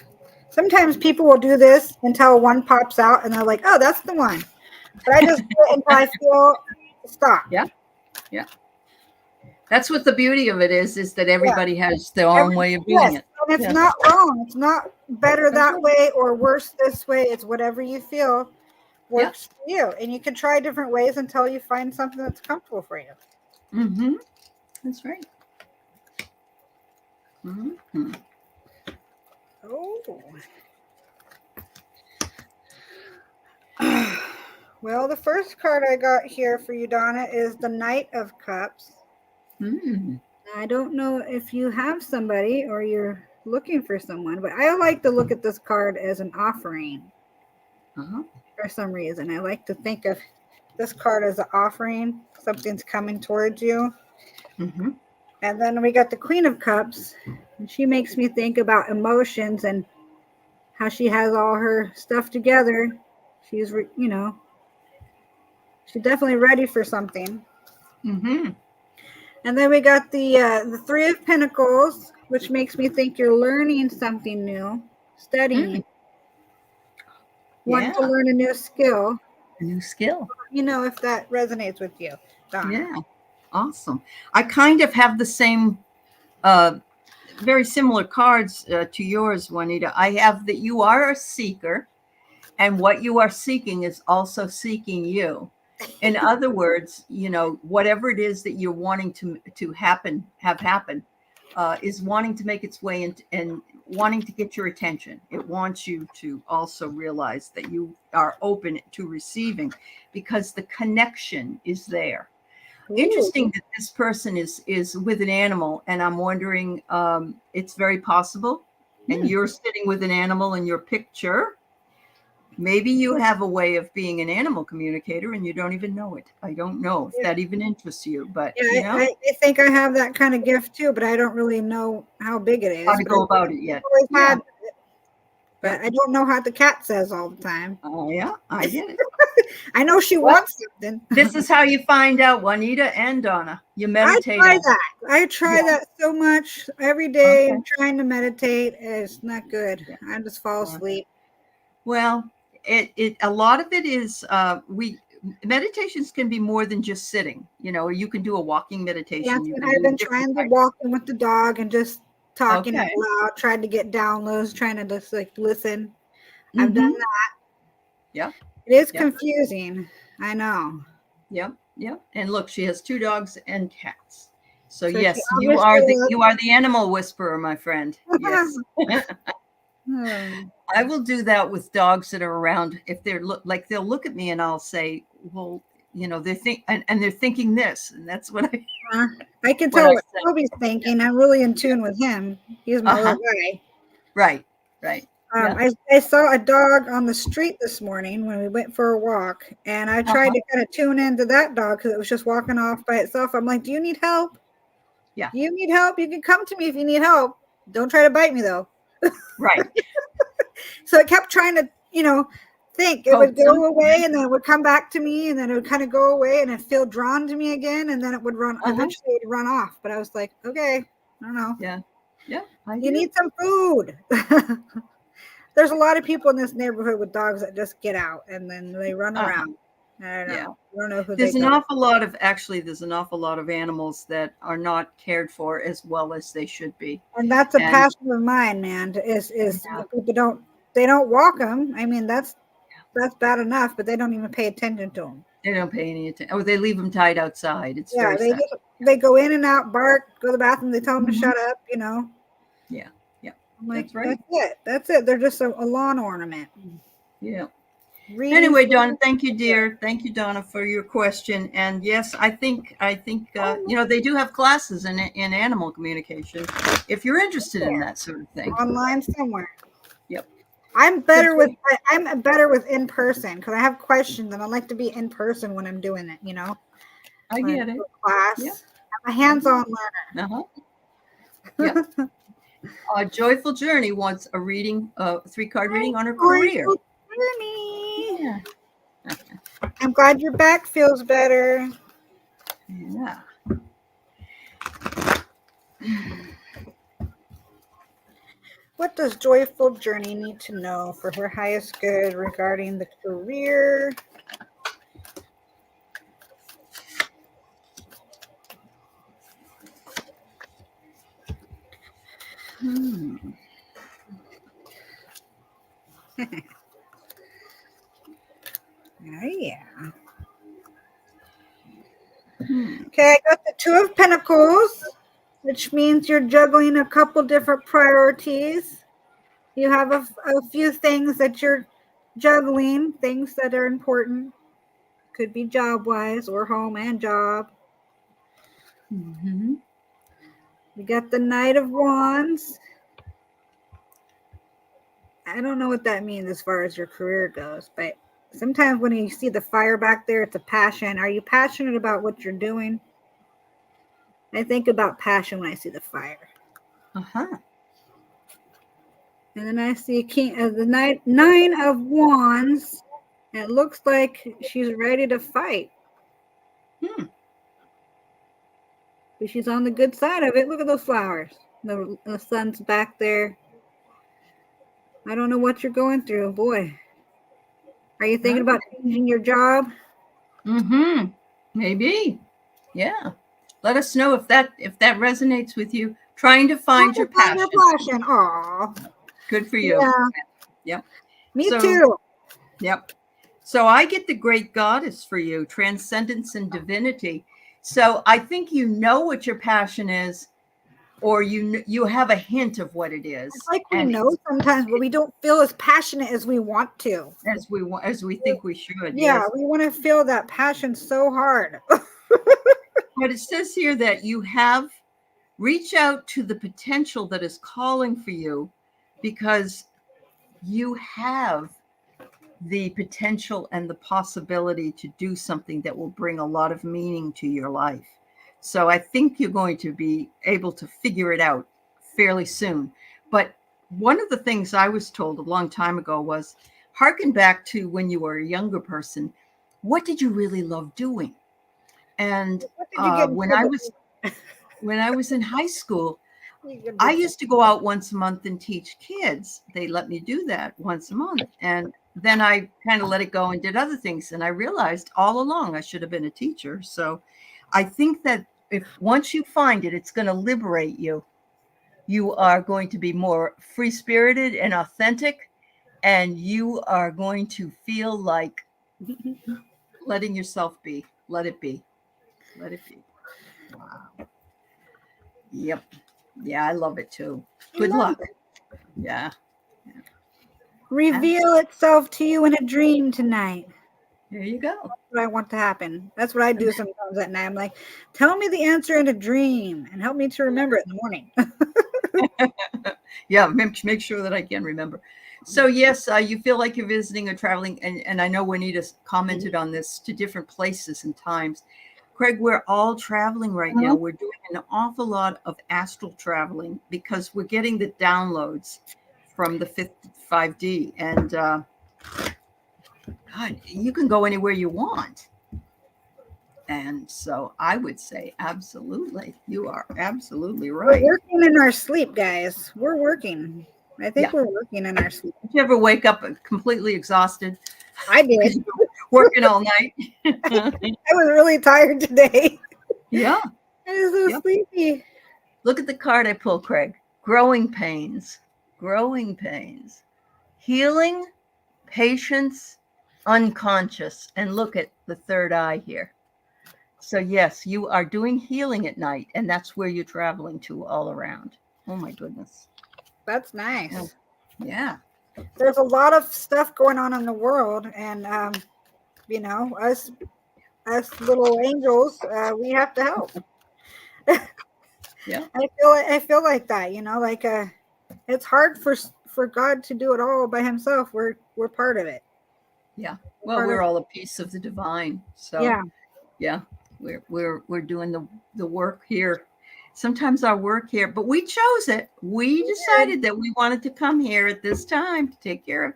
Sometimes people will do this until one pops out and they're like, oh, that's the one. But I just do it until I feel stop. Yeah. Yeah. That's what the beauty of it is that everybody has their own way of doing it. And it's not wrong. It's not better that way or worse this way. It's whatever you feel works for you. And you can try different ways until you find something that's comfortable for you. Mm-hmm. That's right. Mm-hmm. Oh. Well, the first card I got here for you, Donna, is the Knight of Cups. I don't know if you have somebody or you're looking for someone, but I like to look at this card as an offering. For some reason, I like to think of this card as an offering. Something's coming towards you. And then we got the Queen of Cups, and she makes me think about emotions and how she has all her stuff together. She's, you know, she's definitely ready for something. And then we got the 3 of Pentacles, which makes me think you're learning something new, studying, wanting to learn a new skill. You know, if that resonates with you, Donna. Yeah, awesome. I kind of have the same, very similar cards to yours, Juanita. I have that you are a seeker, and what you are seeking is also seeking you. In other words, you know, whatever it is that you're wanting to happen is wanting to make its way and wanting to get your attention. It wants you to also realize that you are open to receiving because the connection is there. Interesting that this person is with an animal, and I'm wondering, it's very possible, and you're sitting with an animal in your picture. Maybe you have a way of being an animal communicator and you don't even know it. I don't know if that even interests you, but you know, I think I have that kind of gift too, but I don't really know how big it is. How to go about it yet. But I don't know how the cat says all the time. Oh yeah, I get it. I know she wants something. This is how you find out, Juanita and Donna. You meditate. I try that so much every day. I'm trying to meditate. It's not good. I just fall asleep. Well, a lot of it is meditations can be more than just sitting. You know, you can do a walking meditation. I've been trying to walk with the dog and just talking out loud, trying to get downloads, trying to just like listen. I've done that. Yeah. It is confusing. I know. Yep. And look, she has 2 dogs and cats. So yes, you are the animal whisperer, my friend. Yes. I will do that with dogs that are around. If they're they'll look at me and I'll say, well, you know, they're thinking this, and that's what I can tell what Toby's thinking. I'm really in tune with him. He's my little guy. Right. I saw a dog on the street this morning when we went for a walk, and I tried to kind of tune into that dog because it was just walking off by itself. I'm like, do you need help? Yeah. Do you need help? You can come to me if you need help. Don't try to bite me though. Right. So it kept trying to, you know, think. It would go away and then it would come back to me and then it would kind of go away and it feel drawn to me again and then it would run. Eventually it would run off. But I was like, okay, I don't know. Yeah. You need some food. There's a lot of people in this neighborhood with dogs that just get out and then they run around. I don't know. I don't know who there's an awful lot of animals that are not cared for as well as they should be. And that's a passion of mine, man, is people don't walk them. I mean, that's bad enough, but they don't even pay attention to them. They don't pay any attention. Or they leave them tied outside. It's very sad. They go in and out, bark, go to the bathroom. They tell them to shut up, you know. Yeah. Yeah. I'm like, That's right. That's it. They're just a lawn ornament. Yeah. Reading Anyway, skills. Donna, thank you, dear. Thank you, Donna, for your question. And yes, I think they do have classes in animal communication if you're interested in that sort of thing. Online somewhere. Yep. I'm better with in person because I have questions and I like to be in person when I'm doing it. You know, I when I get do it. a class. Yeah. I'm a hands-on Uh-huh. Yeah. Joyful Journey wants a reading, 3-card reading on her career. Joyful journey. Yeah. I'm glad your back feels better. Yeah. What does Joyful Journey need to know for her highest good regarding the career? Oh, yeah. Okay, I got the Two of Pentacles, which means you're juggling a couple different priorities. You have a few things that you're juggling, things that are important. Could be job-wise or home and job. Mm-hmm. We got the Knight of Wands. I don't know what that means as far as your career goes, but sometimes when you see the fire back there, it's a passion. Are you passionate about what you're doing? I think about passion when I see the fire. Uh-huh. And then I see the Nine of Wands. And it looks like she's ready to fight. But she's on the good side of it. Look at those flowers. The sun's back there. I don't know what you're going through. Boy. Are you thinking about changing your job? Mm-hmm. Maybe. Yeah. Let us know if that resonates with you. Trying to find your passion. Aw. Good for you. Yeah. Yep. Me too. Yep. So I get the Great Goddess for you, transcendence and divinity. So I think you know what your passion is, or you have a hint of what it is. It's like we know sometimes, but we don't feel as passionate as we want to. As we think we should. Yeah, yes. we want to feel that passion so hard. But it says here that you have reach out to the potential that is calling for you, because you have the potential and the possibility to do something that will bring a lot of meaning to your life. So I think you're going to be able to figure it out fairly soon. But one of the things I was told a long time ago was, harken back to when you were a younger person. What did you really love doing? And when I was in high school, I used to go out once a month and teach kids. They let me do that once a month. And then I kind of let it go and did other things. And I realized all along I should have been a teacher. So I think that if once you find it, it's going to liberate you. You are going to be more free-spirited and authentic, and you are going to feel like letting yourself be. Let it be. Let it be. Wow. Yep. Yeah, I love it too. Good luck. Yeah. Reveal itself to you in a dream tonight. There you go. That's what I want to happen. That's what I do sometimes at night. I'm like, tell me the answer in a dream and help me to remember it in the morning. Yeah, make sure that I can remember. So yes, you feel like you're visiting or traveling, and I know Juanita commented on this, to different places and times. Craig, we're all traveling right now. We're doing an awful lot of astral traveling because we're getting the downloads from the 5D, and God, you can go anywhere you want. And so I would say, absolutely, you are absolutely right. We're working in our sleep, guys. We're working. I think we're working in our sleep. Did you ever wake up completely exhausted? I did. Working all night. I was really tired today. Yeah. I was so sleepy. Look at the card I pulled, Craig. Growing pains. Growing pains. Healing, patience, unconscious. And look at the third eye here. So yes, you are doing healing at night, and that's where you're traveling to all around. Oh my goodness. That's nice. Yeah. There's a lot of stuff going on in the world, and us little angels, we have to help. Yeah. I feel like that, like it's hard for God to do it all by himself. We're part of it. Yeah. Well, we're all a piece of the divine. So yeah, we're doing the work here. Sometimes our work here, but we chose it. We decided that we wanted to come here at this time to take care of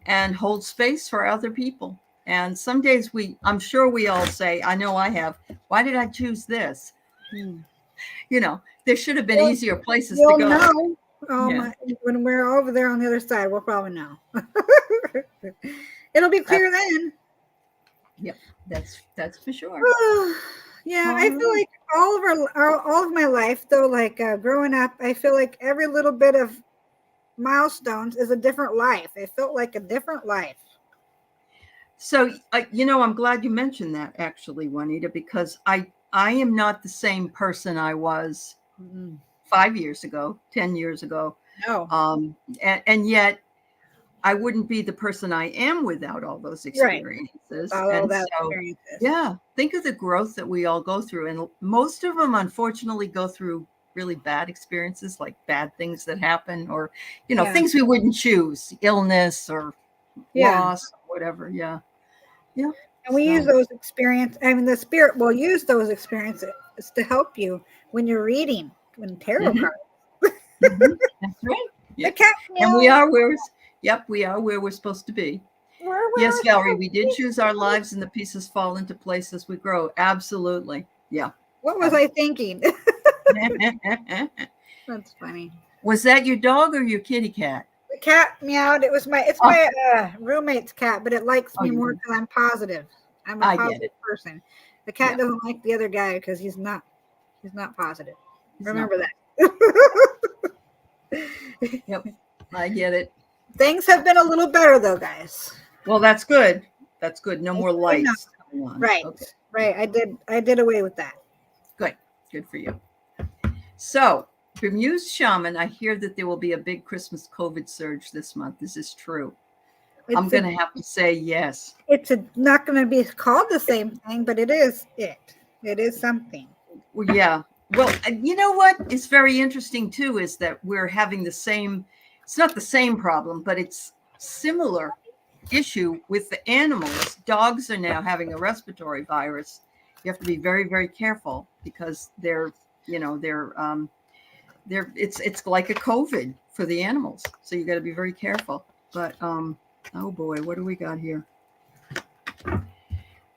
and hold space for other people. And some days I'm sure we all say, I know I have, why did I choose this? There should have been easier places to go. Know. When we're over there on the other side, we'll probably know. It'll be clear then. Yep, that's for sure. Yeah, I feel like all of my life, though, like growing up, I feel like every little bit of milestones is a different life. It felt like a different life. So, I'm glad you mentioned that, actually, Juanita, because I am not the same person I was 5 years ago, 10 years ago. No. And yet I wouldn't be the person I am without all those experiences. Right. Yeah, think of the growth that we all go through. And most of them, unfortunately, go through really bad experiences, like bad things that happen, or, things we wouldn't choose, illness or loss, or whatever. Yeah. Yeah. And we use those experiences. I mean, the spirit will use those experiences to help you when you're reading, when tarot cards. That's right. Yeah. And we are where we're supposed to be. Yes, Valerie, we did choose our lives and the pieces fall into place as we grow. Absolutely. Yeah. What was I thinking? That's funny. Was that your dog or your kitty cat? The cat meowed. It's my roommate's cat, but it likes me more because I'm positive. I'm a positive person. The cat doesn't like the other guy because he's not positive. Remember that. Yep. I get it. Things have been a little better though, guys. Well, that's good. That's good. No more lights. Right. Okay. Right. I did away with that. Good. Good for you. So, Bermuda Shaman, I hear that there will be a big Christmas COVID surge this month. Is this true? I'm going to have to say yes. It's not going to be called the same thing, but it is it. It is something. Well, yeah. Well, you know what is very interesting too is that we're having the same, it's not the same problem, but it's similar issue with the animals. Dogs are now having a respiratory virus. You have to be very, very careful because it's like a COVID for the animals. So you got to be very careful. But oh boy, what do we got here?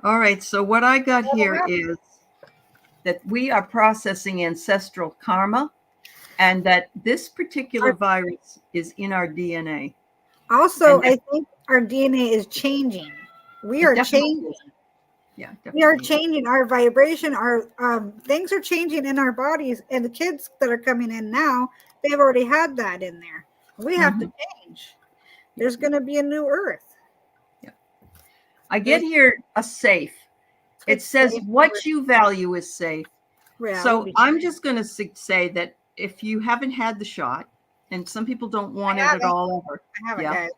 All right, so what I got here is that we are processing ancestral karma and that this particular virus is in our DNA. Also, I think our DNA is changing. We are changing. Yeah, we are changing our vibration. Our things are changing in our bodies, and the kids that are coming in now, they've already had that in there. We have to change. There's going to be a new Earth. Yeah. I get here a safe. It says what you value is safe. Yeah, so I'm just going to say that if you haven't had the shot, and some people don't want it at all over, I haven't, guys.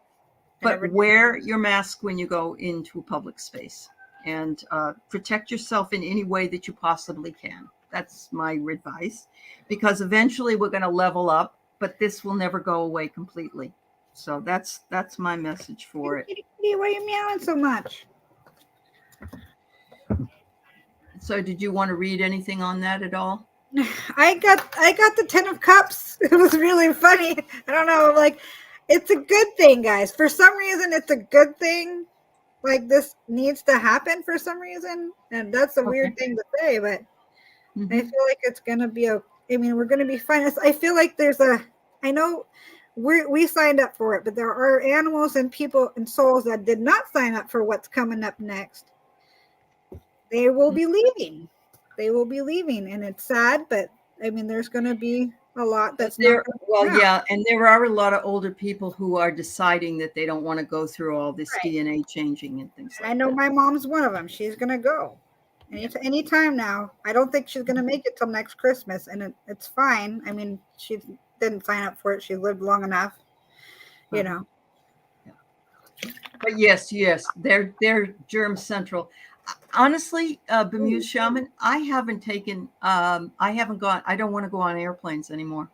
But wear your mask when you go into a public space and protect yourself in any way that you possibly can. That's my advice, because eventually we're going to level up, but this will never go away completely. So that's my message for it. Why are you meowing so much? So did you want to read anything on that at all? I got the 10 of Cups. It was really funny. I don't know, like, it's a good thing, guys. For some reason, it's a good thing. Like, this needs to happen for some reason. And that's a weird thing to say, but I feel like it's going to be we're going to be fine. I feel like I know we signed up for it, but there are animals and people and souls that did not sign up for what's coming up next. They will be leaving. They will be leaving, and it's sad, but there's going to be a lot that's there. Yeah, and there are a lot of older people who are deciding that they don't want to go through all this DNA changing and things like that. I know my mom's one of them. She's going to go anytime now. I don't think she's going to make it till next Christmas, and it's fine. She's didn't sign up for it. She lived long enough, you know. But yes, they're germ central. Honestly, Bemuse Shaman, I haven't gone, I don't want to go on airplanes anymore.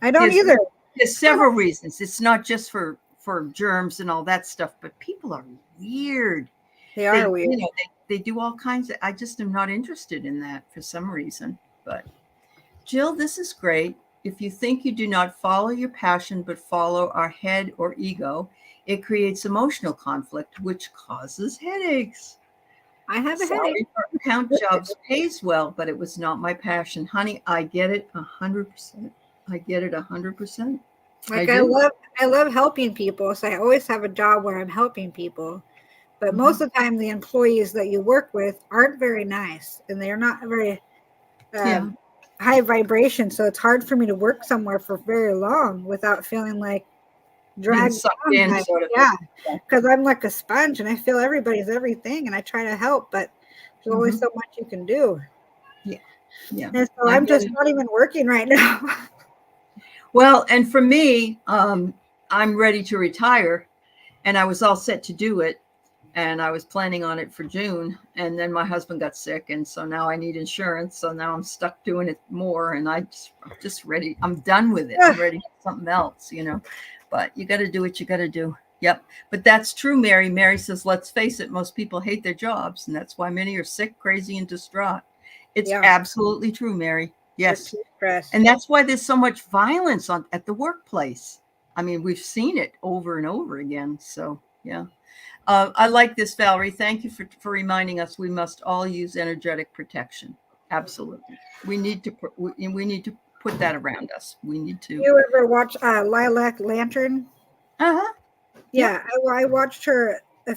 I don't either. There's several reasons. It's not just for germs and all that stuff, but people are weird. They are weird. You know, they do all kinds of, I just am not interested in that for some reason. But Jill, this is great. If you think you do not follow your passion, but follow our head or ego, it creates emotional conflict, which causes headaches. I have a Sorry headache. for account jobs pays well, but it was not my passion. Honey, I get it 100%. I get it 100%. Like I love helping people. So I always have a job where I'm helping people. But most of the time the employees that you work with aren't very nice and they're not very high vibration. So it's hard for me to work somewhere for very long without feeling like dragged down. Because I'm like a sponge and I feel everybody's everything and I try to help, but there's only so much you can do. Yeah. And so I'm just not even working right now. Well, and for me, I'm ready to retire and I was all set to do it. And I was planning on it for June. And then my husband got sick. And so now I need insurance. So now I'm stuck doing it more. And I'm just ready. I'm done with it. I'm ready for something else, you know. But you got to do what you got to do. Yep. But that's true, Mary. Mary says, let's face it, most people hate their jobs. And that's why many are sick, crazy, and distraught. It's absolutely true, Mary. Yes. And that's why there's so much violence at the workplace. I mean, we've seen it over and over again. So, yeah. I like this, Valerie. Thank you for reminding us we must all use energetic protection. Absolutely. We need to put that around us. We need to. You ever watch Lilac Lantern? Uh-huh. Yeah, I watched her a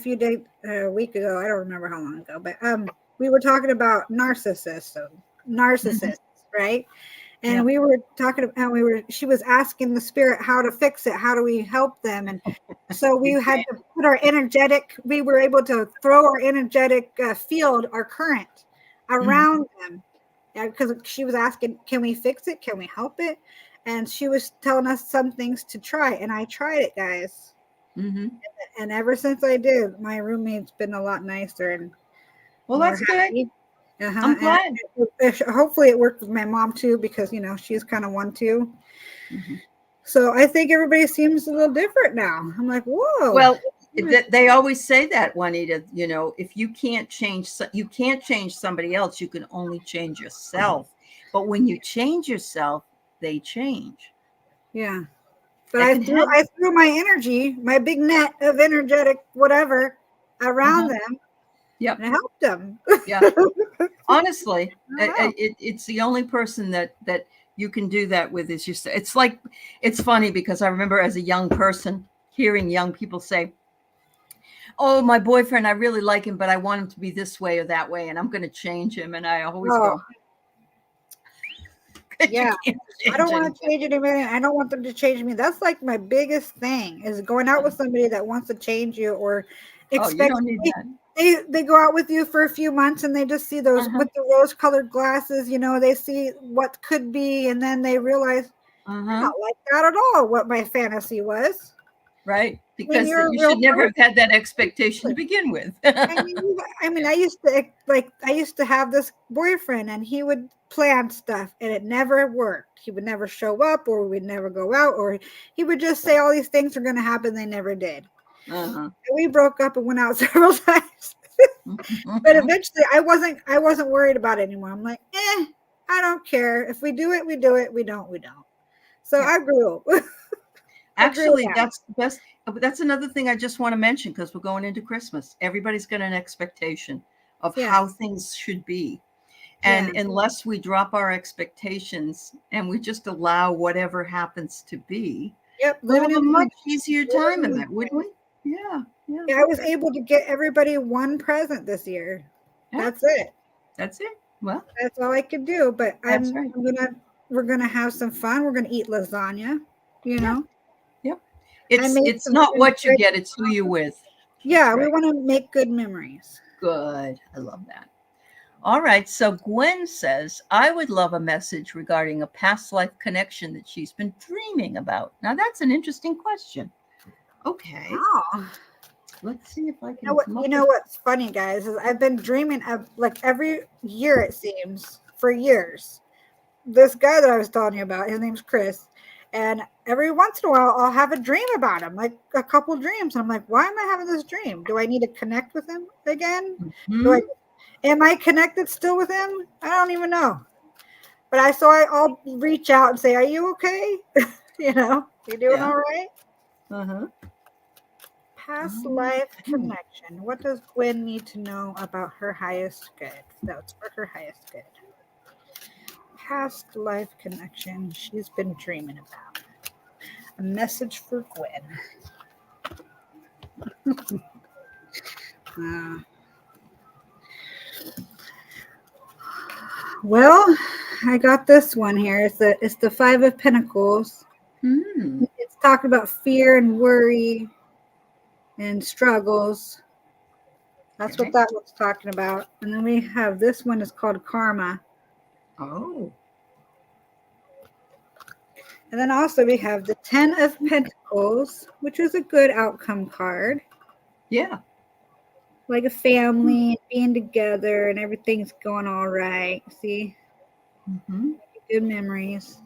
week ago. I don't remember how long ago, but we were talking about narcissists, right? And we were talking about, she was asking the spirit how to fix it. How do we help them? And so we had to put we were able to throw our energetic field, our current around them. Because she was asking, can we fix it? Can we help it? And she was telling us some things to try. And I tried it, guys. And ever since I did, my roommate's been a lot nicer. And well, that's happy. Good. I'm glad. Hopefully it worked with my mom too, because she's kind of one too. So I think everybody seems a little different now. I'm like, whoa. Well, they always say that, Juanita. If you can't change somebody else, you can only change yourself. But when you change yourself, they change. Yeah. But I threw my energy, my big net of energetic whatever around them. Yep. And I helped them. Yeah. Honestly, it's the only person that you can do that with is yourself. It's funny because I remember as a young person hearing young people say, oh, my boyfriend, I really like him, but I want him to be this way or that way. And I'm going to change him. And I always go, yeah, I don't want to change anybody. I don't want them to change me. That's like my biggest thing is going out with somebody that wants to change you or expect. You don't need that. They go out with you for a few months and they just see those with the rose-colored glasses, they see what could be, and then they realize not like that at all what my fantasy was. Right. Because you should never have had that expectation to begin with. I mean, I used to have this boyfriend and he would plan stuff and it never worked. He would never show up, or we'd never go out, or he would just say all these things are going to happen. They never did. And we broke up and went out several times. But eventually I wasn't worried about it anymore. I'm like, I don't care. If we do it, we do it. We don't, we don't. So I grew. Actually, that's the best. That's another thing I just want to mention because we're going into Christmas. Everybody's got an expectation of how things should be. And unless we drop our expectations and we just allow whatever happens to be, we'll have a much easier time in that, wouldn't we? Yeah. I was able to get everybody one present this year. That's it. Well, that's all I could do. But we're gonna have some fun. We're gonna eat lasagna. Yep. It's not what you get; it's who you're with. Yeah, we want to make good memories. Good. I love that. All right. So Gwen says, I would love a message regarding a past life connection that she's been dreaming about. Now, that's an interesting question. Okay. Oh. Let's see if I You can know what? come up You know with. what's funny, guys, is I've been dreaming of like every year it seems for years. This guy that I was telling you about, his name's Chris, and every once in a while I'll have a dream about him, like a couple dreams. And I'm like, why am I having this dream? Do I need to connect with him again? Do I? Mhm. Am I connected still with him? I don't even know. But I'll reach out and say, "Are you okay? You know, you doing Yeah. all right?" Uh-huh. Past life Okay. connection. What does Gwen need to know about her highest good? That's for her highest good. Past life connection she's been dreaming about. A message for Gwen. Uh, well, I got this one here. It's the Five of Pentacles. Hmm. It's talking about fear and worry and struggles. That's Okay. what that one's talking about. And then we have this one is called Karma. Oh. And then also we have the Ten of Pentacles, which is a good outcome card. Yeah. Like a family being together and everything's going all right. See? Mm-hmm. Good memories.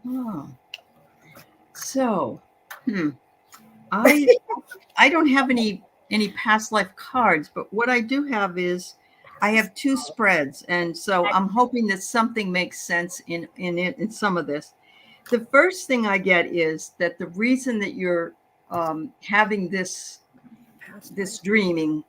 Oh. So, I I don't have any past life cards, but what I do have is I have two spreads, and so I'm hoping that something makes sense in some of this. The first thing I get is that the reason that you're having this dream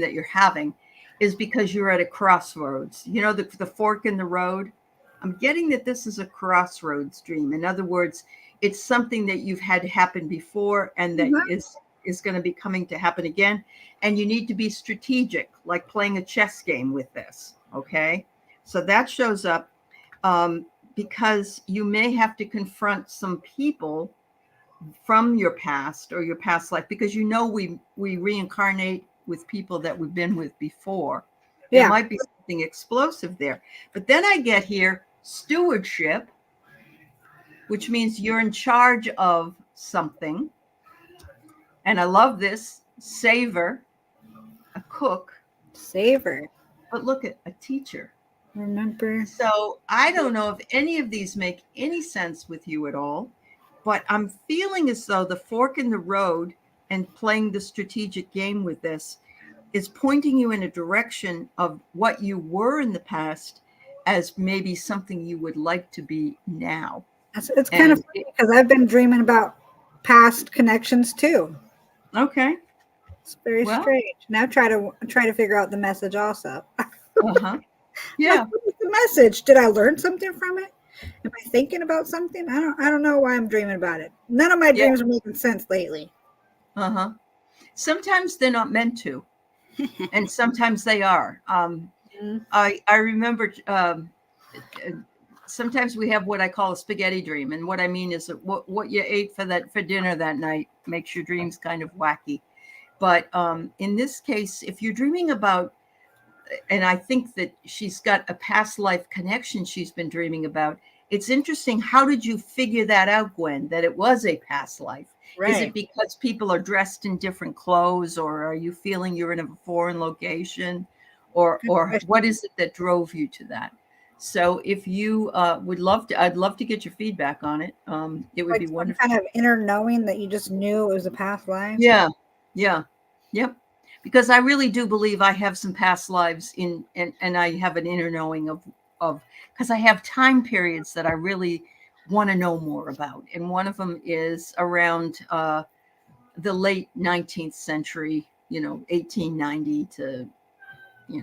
that you're having is because you're at a crossroads. You know, the fork in the road. I'm getting that this is a crossroads dream. In other words, it's something that you've had happen before and that Mhm. is going to be coming to happen again. And you need to be strategic, like playing a chess game with this. Okay. So that shows up um, because you may have to confront some people from your past or your past life, because you know we reincarnate with people that we've been with before. There Yeah. might be something explosive there. But then I get here stewardship, which means you're in charge of something. And I love this savor, a cook, Savor. but look at a teacher. Remember. So I don't know if any of these make any sense with you at all, but I'm feeling as though the fork in the road and playing the strategic game with this is pointing you in a direction of what you were in the past as maybe something you would like to be now. It's kind of And funny because I've been dreaming about past connections too. okay, It's very well, strange. Now try to figure out the message also. uh-huh. Like, Yeah, what was the message? Did I learn something from it? Am I thinking about something? I don't know why I'm dreaming about it. None of my yeah, dreams are making sense lately. uh-huh. Sometimes they're not meant to, and sometimes they are. Mhm. I remember sometimes we have what I call a spaghetti dream, and what I mean is that what you ate for dinner that night makes your dreams kind of wacky. But in this case, if you're dreaming about, and I think that she's got a past life connection she's been dreaming about. It's interesting. How did you figure that out, Gwen, that it was a past life? Is it Right. because people are dressed in different clothes, or are you feeling you're in a foreign location? Good Or what question. is it that drove you to that? So if you would love to, I'd love to get your feedback on it. It would Like be some wonderful. kind of inner knowing that you just knew it was a past life. Yeah, yeah, yep. Because I really do believe I have some past lives and I have an inner knowing of because I have time periods that I really want to know more about, and one of them is around the late 19th century, 1890 to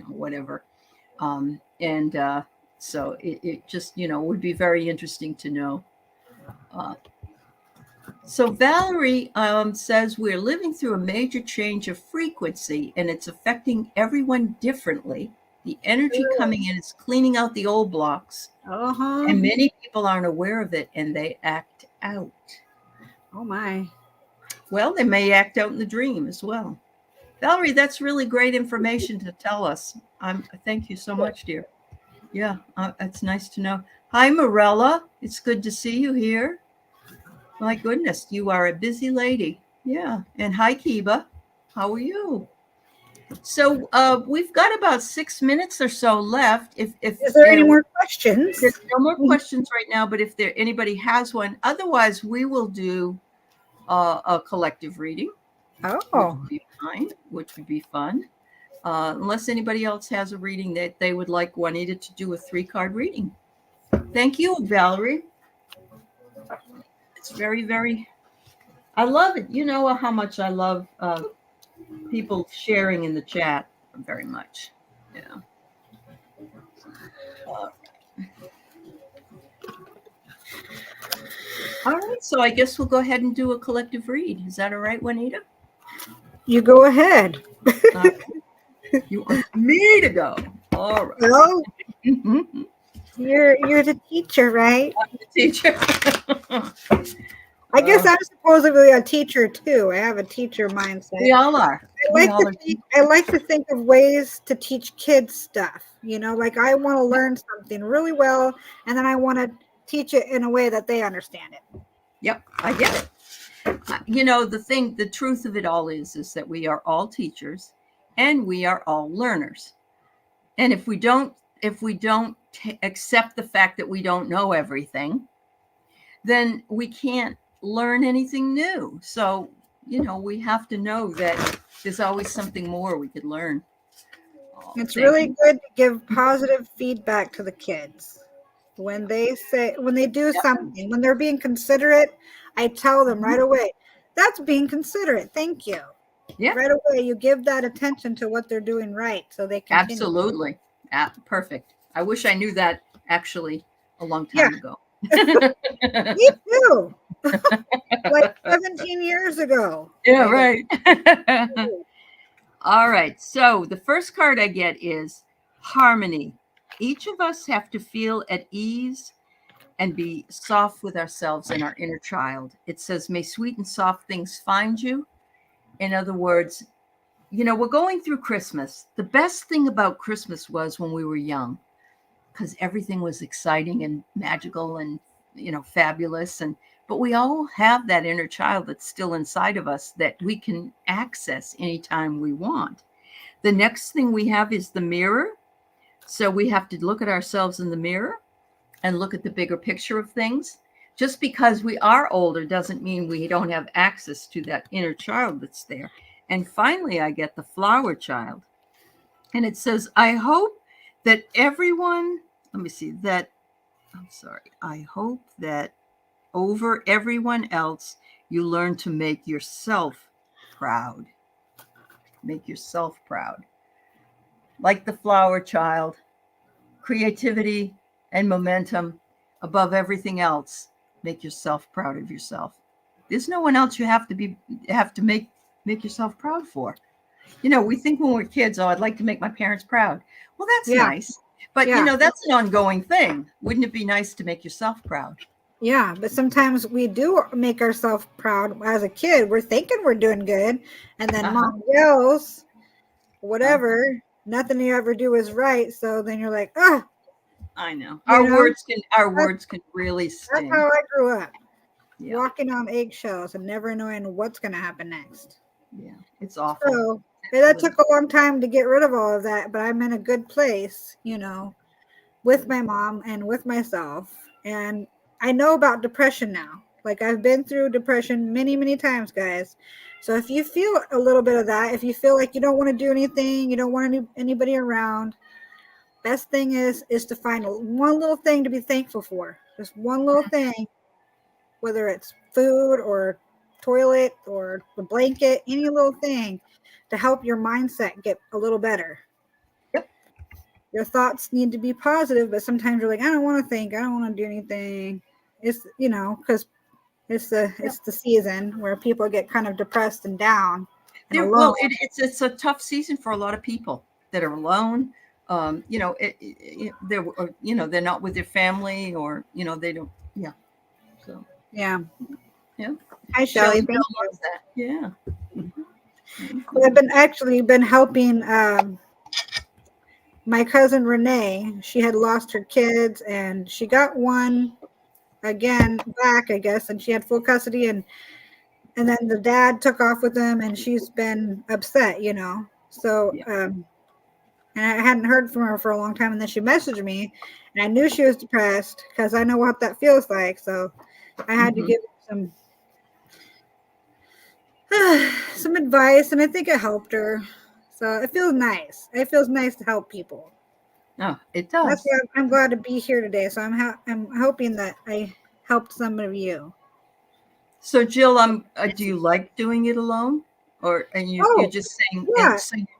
whatever, and so it just would be very interesting to know. Uh, So Valerie says we're living through a major change of frequency and it's affecting everyone differently. The energy coming in is cleaning out the old blocks, Uh-huh. and many people aren't aware of it and they act out. Oh my. Well, they may act out in the dream as well. Valerie, that's really great information to tell us. Thank you so much, dear. Yeah, it's nice to know. Hi, Morella. It's good to see you here. My goodness, you are a busy lady. Yeah. And hi, Kiba. How are you? So we've got about 6 minutes or so left. If Is there any more questions? there's no more questions right now, but if anybody has one, otherwise we will do a collective reading. Which would be fine, which would be fun. Unless anybody else has a reading that they would like Juanita to do a 3-card reading. Thank you, Valerie. It's very, very, I love it. You know how much I love people sharing in the chat very much. Yeah. All right, so I guess we'll go ahead and do a collective read. Is that all right, Juanita? You go ahead. You want me to go? All right. Well, you're the teacher, right? I'm the teacher. I guess I'm supposedly a teacher too. I have a teacher mindset. We all are. I like to think of ways to teach kids stuff. You know, like I want to learn something really well, and then I want to teach it in a way that they understand it. Yep, I get it. You know, the truth of it all is that we are all teachers and we are all learners. And if we don't accept the fact that we don't know everything, then we can't learn anything new. So, you know, we have to know that there's always something more we could learn. It's really good to give positive feedback to the kids. When they do something, when they're being considerate, I tell them right away, that's being considerate. Thank you. Yeah. Right away, you give that attention to what they're doing right so they can. Absolutely. Perfect. I wish I knew that actually a long time ago. Me too. Like 17 years ago. Yeah, right. All right. So the first card I get is harmony. Each of us have to feel at ease and be soft with ourselves and our inner child. It says, may sweet and soft things find you. In other words, you know, we're going through Christmas. The best thing about Christmas was when we were young, because everything was exciting and magical and, you know, fabulous. But we all have that inner child that's still inside of us that we can access anytime we want. The next thing we have is the mirror. So we have to look at ourselves in the mirror and look at the bigger picture of things. Just because we are older doesn't mean we don't have access to that inner child that's there. And finally, I get the flower child. And it says, I hope that everyone, I hope that over everyone else, you learn to make yourself proud. Make yourself proud. Like the flower child, creativity and momentum above everything else. Make yourself proud of yourself. There's no one else you have to make yourself proud for. You know, we think when we're kids, oh, I'd like to make my parents proud. Well, that's nice. But, you know, that's an ongoing thing. Wouldn't it be nice to make yourself proud? Yeah, but sometimes we do make ourselves proud. As a kid, we're thinking we're doing good. And then mom yells, whatever, nothing you ever do is right. So then you're like, I know. Our words can really sting. That's how I grew up. Yeah. Walking on eggshells and never knowing what's going to happen next. Yeah, it's awful. So that took a long time to get rid of all of that, but I'm in a good place, you know, with my mom and with myself. And I know about depression now. Like I've been through depression many, many times, guys. So if you feel a little bit of that, if you feel like you don't want to do anything, you don't want anybody around, best thing is to find one little thing to be thankful for. Just one little thing, whether it's food or toilet or the blanket, any little thing to help your mindset get a little better. Yep. Your thoughts need to be positive, but sometimes you're like, I don't want to think, I don't want to do anything. It's, you know, because it's the season where people get kind of depressed and down. And well, it's a tough season for a lot of people that are alone. You know, they're not with their family, or you know, they don't. Yeah. So. Yeah. Yeah. Hi, Shelly. Thank you. Yeah. Mm-hmm. I've been helping my cousin Renee. She had lost her kids, and she got one again back, I guess, and she had full custody, and then the dad took off with them, and she's been upset, you know. So and I hadn't heard from her for a long time, and then she messaged me, and I knew she was depressed because I know what that feels like. So I had to give her some advice, and I think it helped her. So it feels nice. It feels nice to help people. Oh, it does. That's why I'm glad to be here today. So I'm hoping that I helped some of you. So Jill, do you like doing it alone, or are you're just saying? Yeah.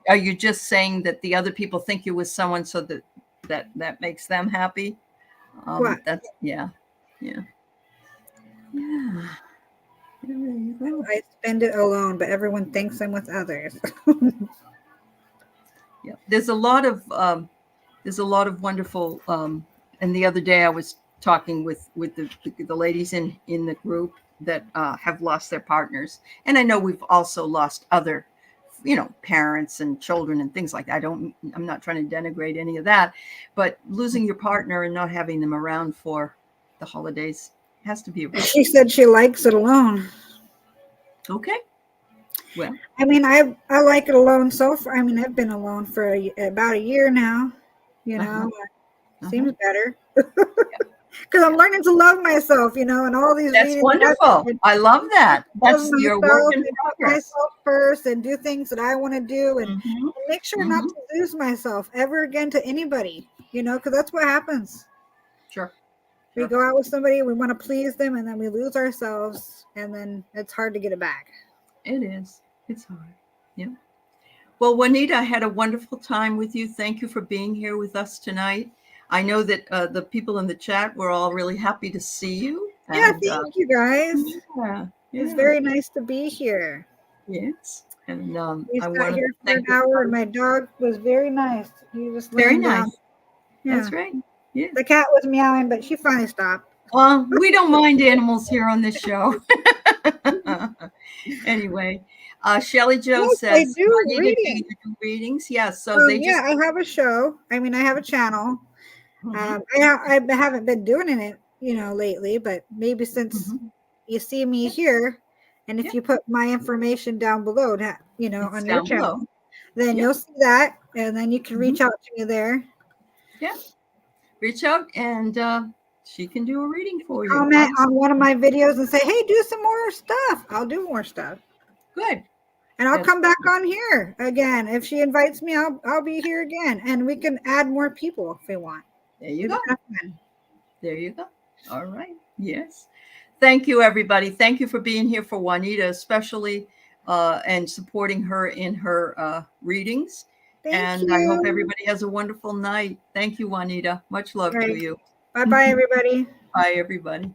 Are you just saying that the other people think you with someone so that makes them happy? What? That's yeah. I spend it alone, but everyone thinks I'm with others. Yeah, there's a lot of wonderful. And the other day I was talking with the ladies in the group that have lost their partners, and I know we've also lost other, parents and children and things like that. I'm not trying to denigrate any of that, but losing your partner and not having them around for the holidays has to be. She said she likes it alone. Okay. Well, I mean, I like it alone so far. I mean, I've been alone for about a year now. You know, seems better because I'm learning to love myself. You know, and all these. That's wonderful. I love that. That's your work in progress. Myself first, and do things that I want to do, and make sure not to lose myself ever again to anybody. You know, because that's what happens. Sure. We go out with somebody, we want to please them, and then we lose ourselves, and then it's hard to get it back. It is. It's hard. Yeah. Well, Juanita, I had a wonderful time with you. Thank you for being here with us tonight. I know that the people in the chat were all really happy to see you. Yeah, thank you guys. Yeah. It's very nice to be here. Yes. And we sat here for an hour, and my dog was very nice. He was very nice. Down. Yeah. That's right. Yeah. The cat was meowing, but she finally stopped. Well, we don't mind animals here on this show. Anyway, Shelley Jo says, I do readings. Yes. So I have a show. I mean, I have a channel. I haven't been doing it, lately, but maybe since you see me here, and if you put my information down below, on your channel, then you'll see that, and then you can reach out to me there. Yeah. Reach out, and she can do a reading for you. Comment on one of my videos and say, hey, do some more stuff. I'll do more stuff. Good. And I'll come back on here again. If she invites me, I'll be here again. And we can add more people if we want. There you go. There you go. All right. Yes. Thank you, everybody. Thank you for being here for Juanita, especially, and supporting her in her readings. Thank you. I hope everybody has a wonderful night. Thank you, Juanita. Much love to you. Bye-bye, everybody. Bye, everybody.